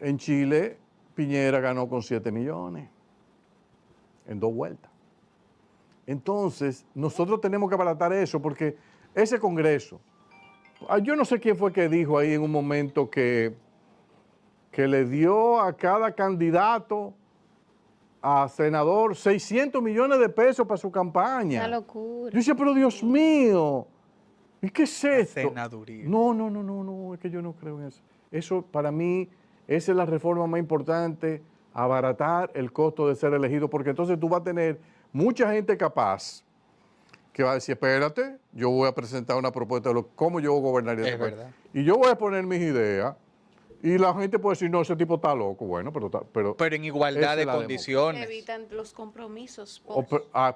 En Chile, Piñera ganó con 7 millones en 2 vueltas. Entonces, nosotros tenemos que abaratar eso porque ese Congreso, yo no sé quién fue que dijo ahí en un momento que le dio a cada candidato a senador 600 millones de pesos para su campaña. una locura. Yo decía, pero Dios mío, ¿y qué es esto? senaduría. No, es que yo no creo en eso. Eso para mí, esa es la reforma más importante, abaratar el costo de ser elegido, porque entonces tú vas a tener mucha gente capaz que va a decir, espérate, yo voy a presentar una propuesta de cómo yo gobernaría Es este país. verdad. Y yo voy a poner mis ideas, y la gente puede decir, no, ese tipo está loco. Bueno, pero Pero en igualdad esa de es la condiciones. Evitan los compromisos.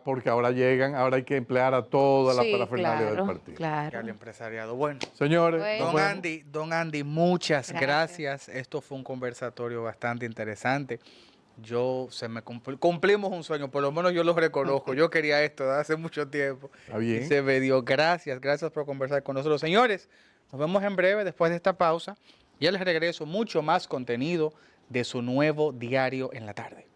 porque ahora llegan, ahora hay que emplear a toda la Sí, parafernalia del claro, partido. claro. Al empresariado. Bueno, Señores, Bueno. nos vemos. Don Andy, muchas Gracias. gracias. Esto fue un conversatorio bastante interesante. Cumplimos un sueño, por lo menos yo lo reconozco. Yo quería esto desde hace mucho tiempo. Está bien. Y se me dio. Gracias por conversar con nosotros. Señores, nos vemos en breve después de esta pausa. Ya les regreso mucho más contenido de su nuevo diario en la tarde.